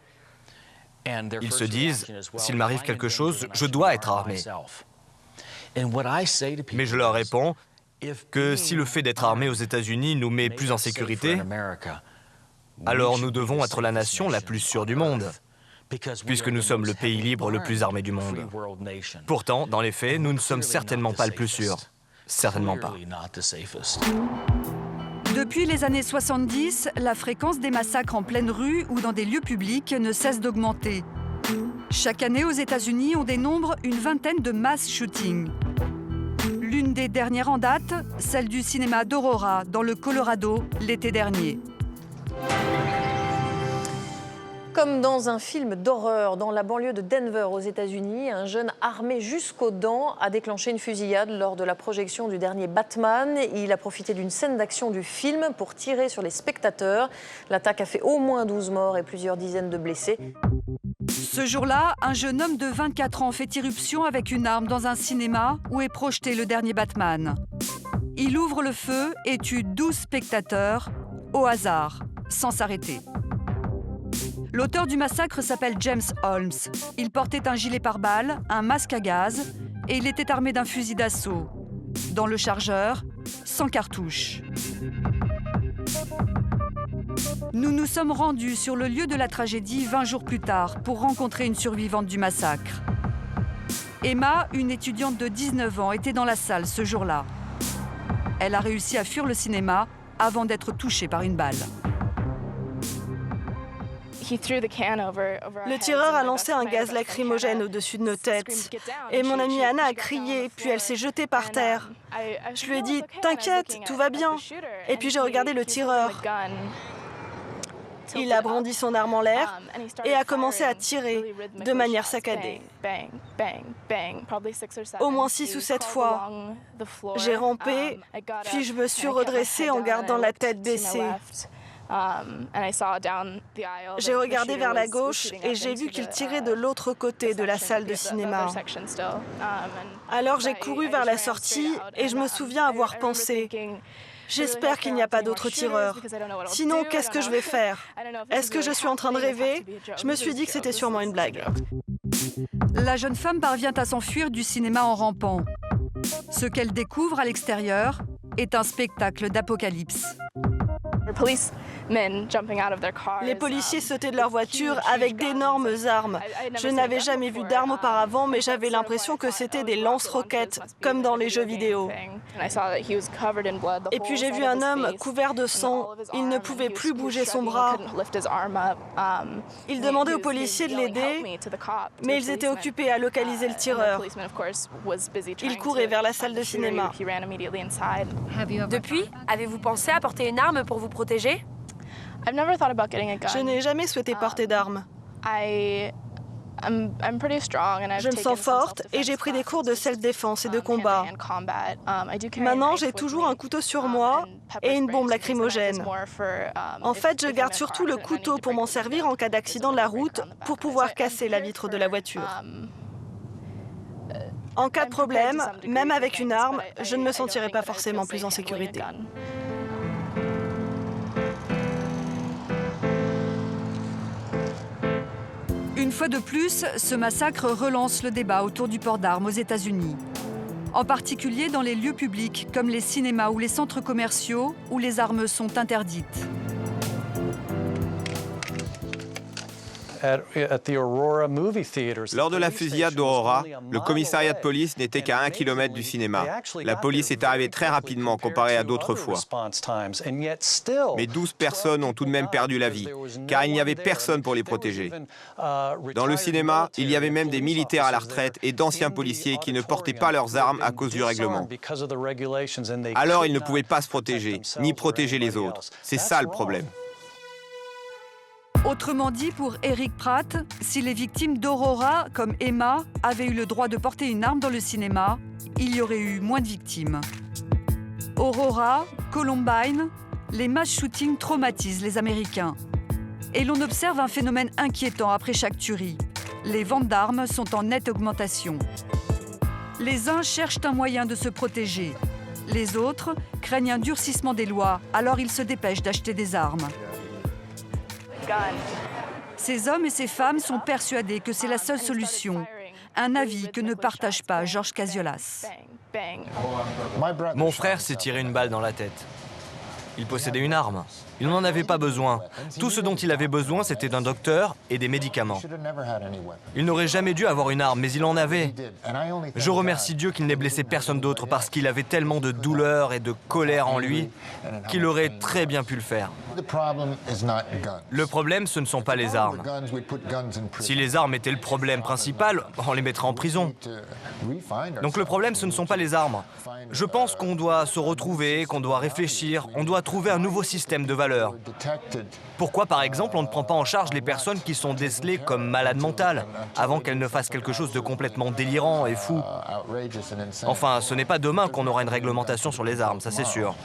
Ils se disent, s'il m'arrive quelque chose, je dois être armé. Mais je leur réponds que si le fait d'être armé aux États-Unis nous met plus en sécurité, alors nous devons être la nation la plus sûre du monde, puisque nous sommes le pays libre le plus armé du monde. Pourtant, dans les faits, nous ne sommes certainement pas le plus sûr. Certainement pas. Depuis les années 70, la fréquence des massacres en pleine rue ou dans des lieux publics ne cesse d'augmenter. Chaque année aux États-Unis, on dénombre une vingtaine de mass shootings. L'une des dernières en date, celle du cinéma d'Aurora, dans le Colorado, l'été dernier. Comme dans un film d'horreur, dans la banlieue de Denver aux États-Unis, un jeune armé jusqu'aux dents a déclenché une fusillade lors de la projection du dernier Batman. Il a profité d'une scène d'action du film pour tirer sur les spectateurs. L'attaque a fait au moins 12 morts et plusieurs dizaines de blessés. Ce jour-là, un jeune homme de 24 ans fait irruption avec une arme dans un cinéma où est projeté le dernier Batman. Il ouvre le feu et tue 12 spectateurs, au hasard, sans s'arrêter. L'auteur du massacre s'appelle James Holmes. Il portait un gilet pare-balles, un masque à gaz et il était armé d'un fusil d'assaut. Dans le chargeur, 100 cartouches. Nous nous sommes rendus sur le lieu de la tragédie 20 jours plus tard pour rencontrer une survivante du massacre. Emma, une étudiante de 19 ans, était dans la salle ce jour-là. Elle a réussi à fuir le cinéma avant d'être touchée par une balle. Le tireur a lancé un gaz lacrymogène au-dessus de nos têtes. Et mon amie Anna a crié, puis elle s'est jetée par terre. Je lui ai dit « T'inquiète, tout va bien ». Et puis j'ai regardé le tireur. Il a brandi son arme en l'air et a commencé à tirer de manière saccadée. Au moins 6 ou 7 fois. J'ai rampé, puis je me suis redressée en gardant la tête baissée. J'ai regardé vers la gauche et j'ai vu qu'il tirait de l'autre côté de la salle de cinéma. Alors j'ai couru vers la sortie et je me souviens avoir pensé « J'espère qu'il n'y a pas d'autres tireurs. Sinon, qu'est-ce que je vais faire? Est-ce que je suis en train de rêver ?» Je me suis dit que c'était sûrement une blague. La jeune femme parvient à s'enfuir du cinéma en rampant. Ce qu'elle découvre à l'extérieur est un spectacle d'apocalypse. Les policiers sautaient de leur voiture avec d'énormes armes. Je n'avais jamais vu d'armes auparavant, mais j'avais l'impression que c'était des lance-roquettes, comme dans les jeux vidéo. Et puis j'ai vu un homme couvert de sang. Il ne pouvait plus bouger son bras. Il demandait aux policiers de l'aider, mais ils étaient occupés à localiser le tireur. Il courait vers la salle de cinéma. Depuis, avez-vous pensé à porter une arme pour vous protéger? Je n'ai jamais souhaité porter d'armes. Je me sens forte et j'ai pris des cours de self-défense et de combat. Maintenant, j'ai toujours un couteau sur moi et une bombe lacrymogène. En fait, je garde surtout le couteau pour m'en servir en cas d'accident de la route pour pouvoir casser la vitre de la voiture. En cas de problème, même avec une arme, je ne me sentirai pas forcément plus en sécurité. Une fois de plus, ce massacre relance le débat autour du port d'armes aux États-Unis. En particulier dans les lieux publics comme les cinémas ou les centres commerciaux où les armes sont interdites. Lors de la fusillade d'Aurora, le commissariat de police n'était qu'à 1 kilomètre du cinéma. La police est arrivée très rapidement comparé à d'autres fois. Mais 12 personnes ont tout de même perdu la vie, car il n'y avait personne pour les protéger. Dans le cinéma, il y avait même des militaires à la retraite et d'anciens policiers qui ne portaient pas leurs armes à cause du règlement. Alors ils ne pouvaient pas se protéger, ni protéger les autres. C'est ça le problème. Autrement dit, pour Eric Pratt, si les victimes d'Aurora, comme Emma, avaient eu le droit de porter une arme dans le cinéma, il y aurait eu moins de victimes. Aurora, Columbine, les mass shootings traumatisent les Américains. Et l'on observe un phénomène inquiétant après chaque tuerie. Les ventes d'armes sont en nette augmentation. Les uns cherchent un moyen de se protéger. Les autres craignent un durcissement des lois, alors ils se dépêchent d'acheter des armes. Ces hommes et ces femmes sont persuadés que c'est la seule solution. Un avis que ne partage pas George Casiolas. Mon frère s'est tiré une balle dans la tête. Il possédait une arme. Il n'en avait pas besoin. Tout ce dont il avait besoin, c'était d'un docteur et des médicaments. Il n'aurait jamais dû avoir une arme, mais il en avait. Je remercie Dieu qu'il n'ait blessé personne d'autre parce qu'il avait tellement de douleur et de colère en lui qu'il aurait très bien pu le faire. Le problème, ce ne sont pas les armes. Si les armes étaient le problème principal, on les mettrait en prison. Donc le problème, ce ne sont pas les armes. Je pense qu'on doit se retrouver, qu'on doit réfléchir, on doit trouver un nouveau système de valeurs. Pourquoi, par exemple, on ne prend pas en charge les personnes qui sont décelées comme malades mentales avant qu'elles ne fassent quelque chose de complètement délirant et fou? Enfin, ce n'est pas demain qu'on aura une réglementation sur les armes, ça c'est sûr.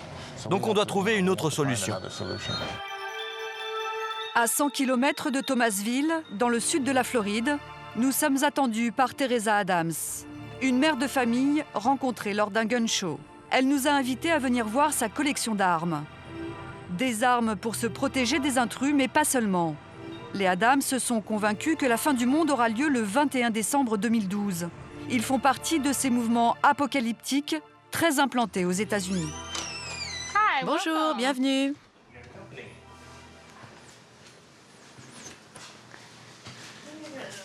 Donc on doit trouver une autre solution. À 100 km de Thomasville, dans le sud de la Floride, nous sommes attendus par Teresa Adams, une mère de famille rencontrée lors d'un gun show. Elle nous a invités à venir voir sa collection d'armes. Des armes pour se protéger des intrus, mais pas seulement. Les Adams se sont convaincus que la fin du monde aura lieu le 21 décembre 2012. Ils font partie de ces mouvements apocalyptiques très implantés aux États-Unis. Bonjour, bienvenue.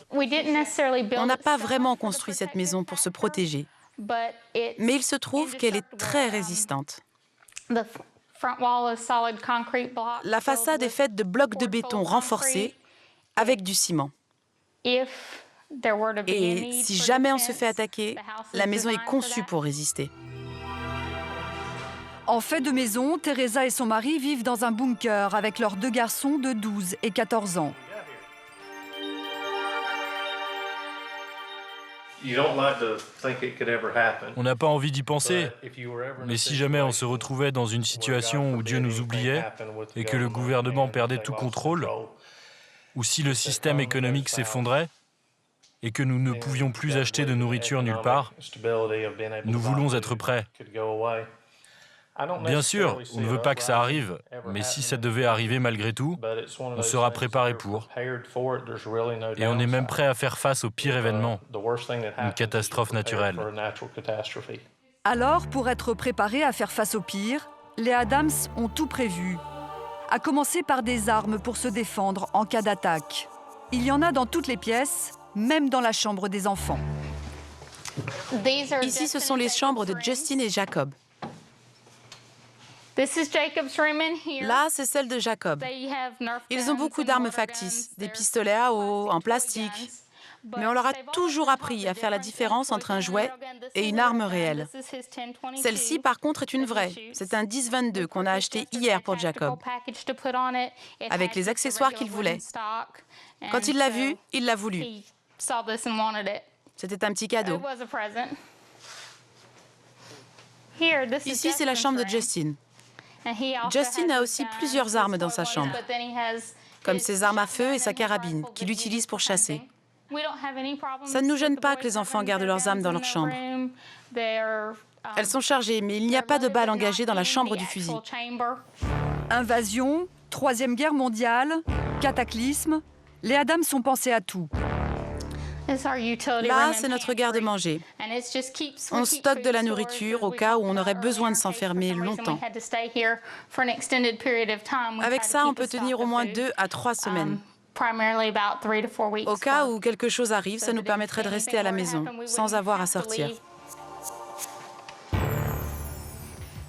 On n'a pas vraiment construit cette maison pour se protéger, mais il se trouve qu'elle est très résistante. La façade est faite de blocs de béton renforcés avec du ciment. Et si jamais on se fait attaquer, la maison est conçue pour résister. En fait de maison, Teresa et son mari vivent dans un bunker avec leurs 2 garçons de 12 et 14 ans. On n'a pas envie d'y penser, mais si jamais on se retrouvait dans une situation où Dieu nous oubliait et que le gouvernement perdait tout contrôle, ou si le système économique s'effondrait et que nous ne pouvions plus acheter de nourriture nulle part, nous voulons être prêts. Bien sûr, on ne veut pas que ça arrive, mais si ça devait arriver malgré tout, on sera préparé pour. Et on est même prêt à faire face au pire événement, une catastrophe naturelle. Alors, pour être préparés à faire face au pire, les Adams ont tout prévu. À commencer par des armes pour se défendre en cas d'attaque. Il y en a dans toutes les pièces, même dans la chambre des enfants. Ici, ce sont les chambres de Justin et Jacob. Là, c'est celle de Jacob. Ils ont beaucoup d'armes factices, des pistolets à eau, en plastique. Mais on leur a toujours appris à faire la différence entre un jouet et une arme réelle. Celle-ci, par contre, est une vraie. C'est un 10-22 qu'on a acheté hier pour Jacob, avec les accessoires qu'il voulait. Quand il l'a vu, il l'a voulu. C'était un petit cadeau. Ici, c'est la chambre de Justin. Justin a aussi plusieurs armes dans sa chambre, comme ses armes à feu et sa carabine, qu'il utilise pour chasser. Ça ne nous gêne pas que les enfants gardent leurs armes dans leur chambre. Elles sont chargées, mais il n'y a pas de balles engagées dans la chambre du fusil. Invasion, Troisième Guerre mondiale, cataclysme, les Adams ont pensé à tout. Là, c'est notre garde-manger. On stocke de la nourriture au cas où on aurait besoin de s'enfermer longtemps. Avec ça, on peut tenir au moins 2 à 3 semaines. Au cas où quelque chose arrive, ça nous permettrait de rester à la maison, sans avoir à sortir.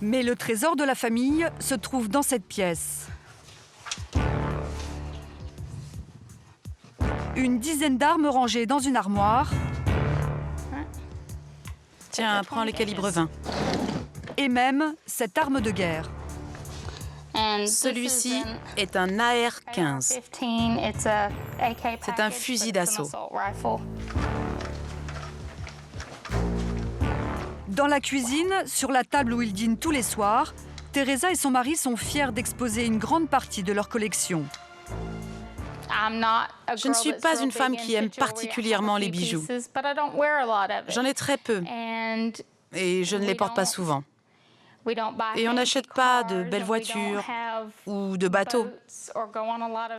Mais le trésor de la famille se trouve dans cette pièce. Une dizaine d'armes rangées dans une armoire. Tiens, prends les calibres 20. Et même cette arme de guerre. Celui-ci est un AR-15. C'est un fusil d'assaut. Dans la cuisine, sur la table où ils dînent tous les soirs, Teresa et son mari sont fiers d'exposer une grande partie de leur collection. Je ne suis pas une femme qui aime particulièrement les bijoux. J'en ai très peu et je ne les porte pas souvent. Et on n'achète pas de belles voitures ou de bateaux.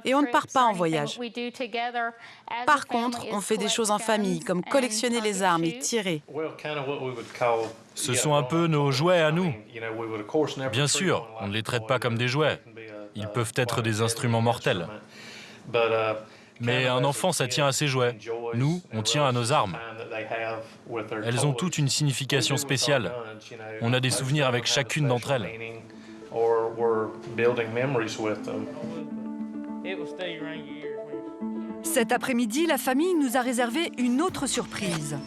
Et on ne part pas en voyage. Par contre, on fait des choses en famille, comme collectionner les armes et tirer. Ce sont un peu nos jouets à nous. Bien sûr, on ne les traite pas comme des jouets. Ils peuvent être des instruments mortels. Mais un enfant, ça tient à ses jouets. Nous, on tient à nos armes. Elles ont toutes une signification spéciale. On a des souvenirs avec chacune d'entre elles. Cet après-midi, la famille nous a réservé une autre surprise.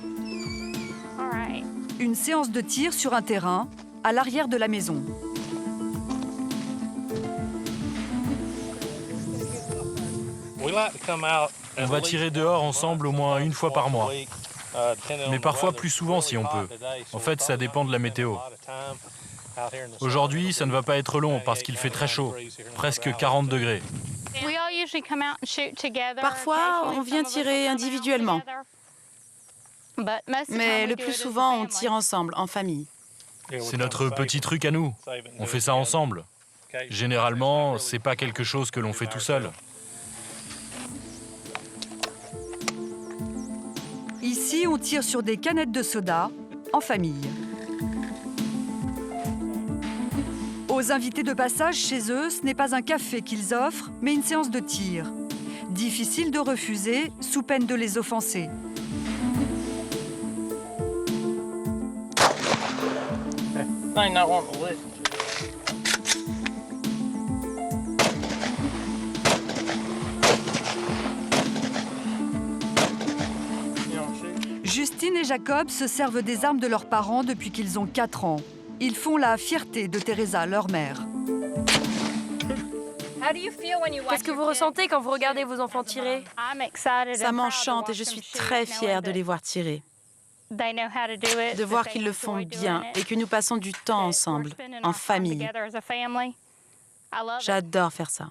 Une séance de tir sur un terrain, à l'arrière de la maison. On va tirer dehors ensemble au moins une fois par mois. Mais parfois plus souvent si on peut. En fait, ça dépend de la météo. Aujourd'hui, ça ne va pas être long parce qu'il fait très chaud, presque 40 degrés. Parfois, on vient tirer individuellement. Mais le plus souvent, on tire ensemble, en famille. C'est notre petit truc à nous. On fait ça ensemble. Généralement, c'est pas quelque chose que l'on fait tout seul. Ici, on tire sur des canettes de soda, en famille. Aux invités de passage chez eux, ce n'est pas un café qu'ils offrent, mais une séance de tir. Difficile de refuser, sous peine de les offenser. Justine et Jacob se servent des armes de leurs parents depuis qu'ils ont 4 ans. Ils font la fierté de Teresa, leur mère. Qu'est-ce que vous ressentez quand vous regardez vos enfants tirer? Ça m'enchante et je suis très fière de les voir tirer. De voir qu'ils le font bien et que nous passons du temps ensemble, en famille. J'adore faire ça.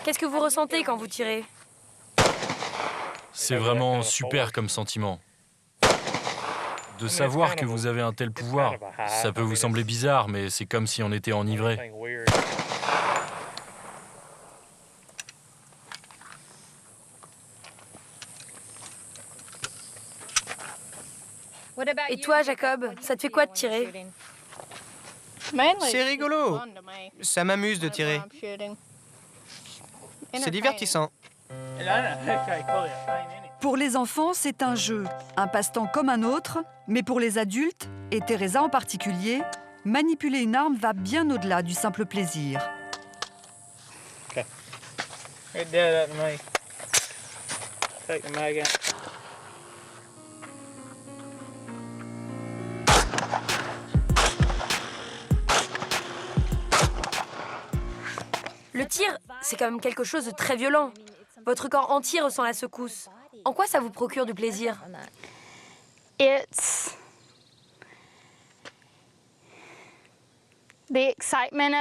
Qu'est-ce que vous ressentez quand vous tirez? C'est vraiment super comme sentiment. De savoir que vous avez un tel pouvoir, ça peut vous sembler bizarre, mais c'est comme si on était enivré. Et toi, Jacob, ça te fait quoi de tirer? C'est rigolo. Ça m'amuse de tirer. C'est divertissant. Pour les enfants, c'est un jeu, un passe-temps comme un autre, mais pour les adultes, et Teresa en particulier, manipuler une arme va bien au-delà du simple plaisir. Le tir, c'est quand même quelque chose de très violent. Votre corps entier ressent la secousse. En quoi ça vous procure du plaisir?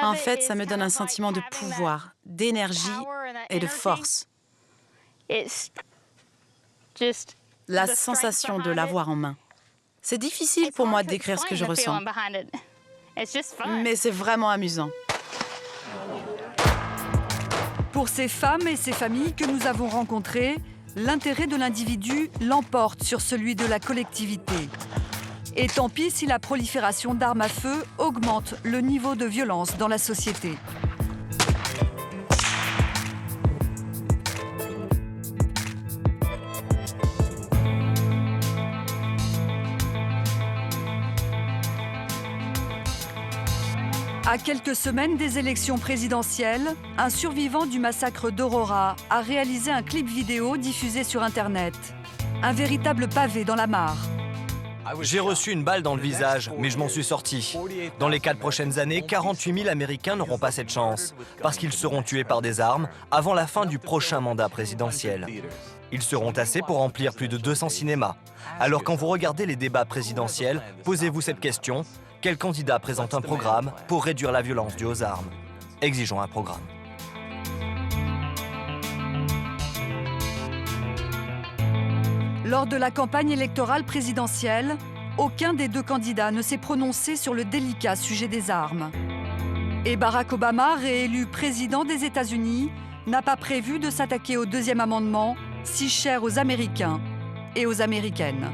En fait, ça me donne un sentiment de pouvoir, d'énergie et de force. La sensation de l'avoir en main. C'est difficile pour moi de décrire ce que je ressens. Mais c'est vraiment amusant. Pour ces femmes et ces familles que nous avons rencontrées, l'intérêt de l'individu l'emporte sur celui de la collectivité. Et tant pis si la prolifération d'armes à feu augmente le niveau de violence dans la société. À quelques semaines des élections présidentielles, un survivant du massacre d'Aurora a réalisé un clip vidéo diffusé sur Internet. Un véritable pavé dans la mare. J'ai reçu une balle dans le visage, mais je m'en suis sorti. Dans les 4 prochaines années, 48 000 Américains n'auront pas cette chance, parce qu'ils seront tués par des armes avant la fin du prochain mandat présidentiel. Ils seront assez pour remplir plus de 200 cinémas. Alors quand vous regardez les débats présidentiels, posez-vous cette question. Quel candidat présente un programme pour réduire la violence due aux armes? Exigeons un programme. Lors de la campagne électorale présidentielle, aucun des deux candidats ne s'est prononcé sur le délicat sujet des armes. Et Barack Obama, réélu président des États-Unis, n'a pas prévu de s'attaquer au deuxième amendement, si cher aux Américains et aux Américaines.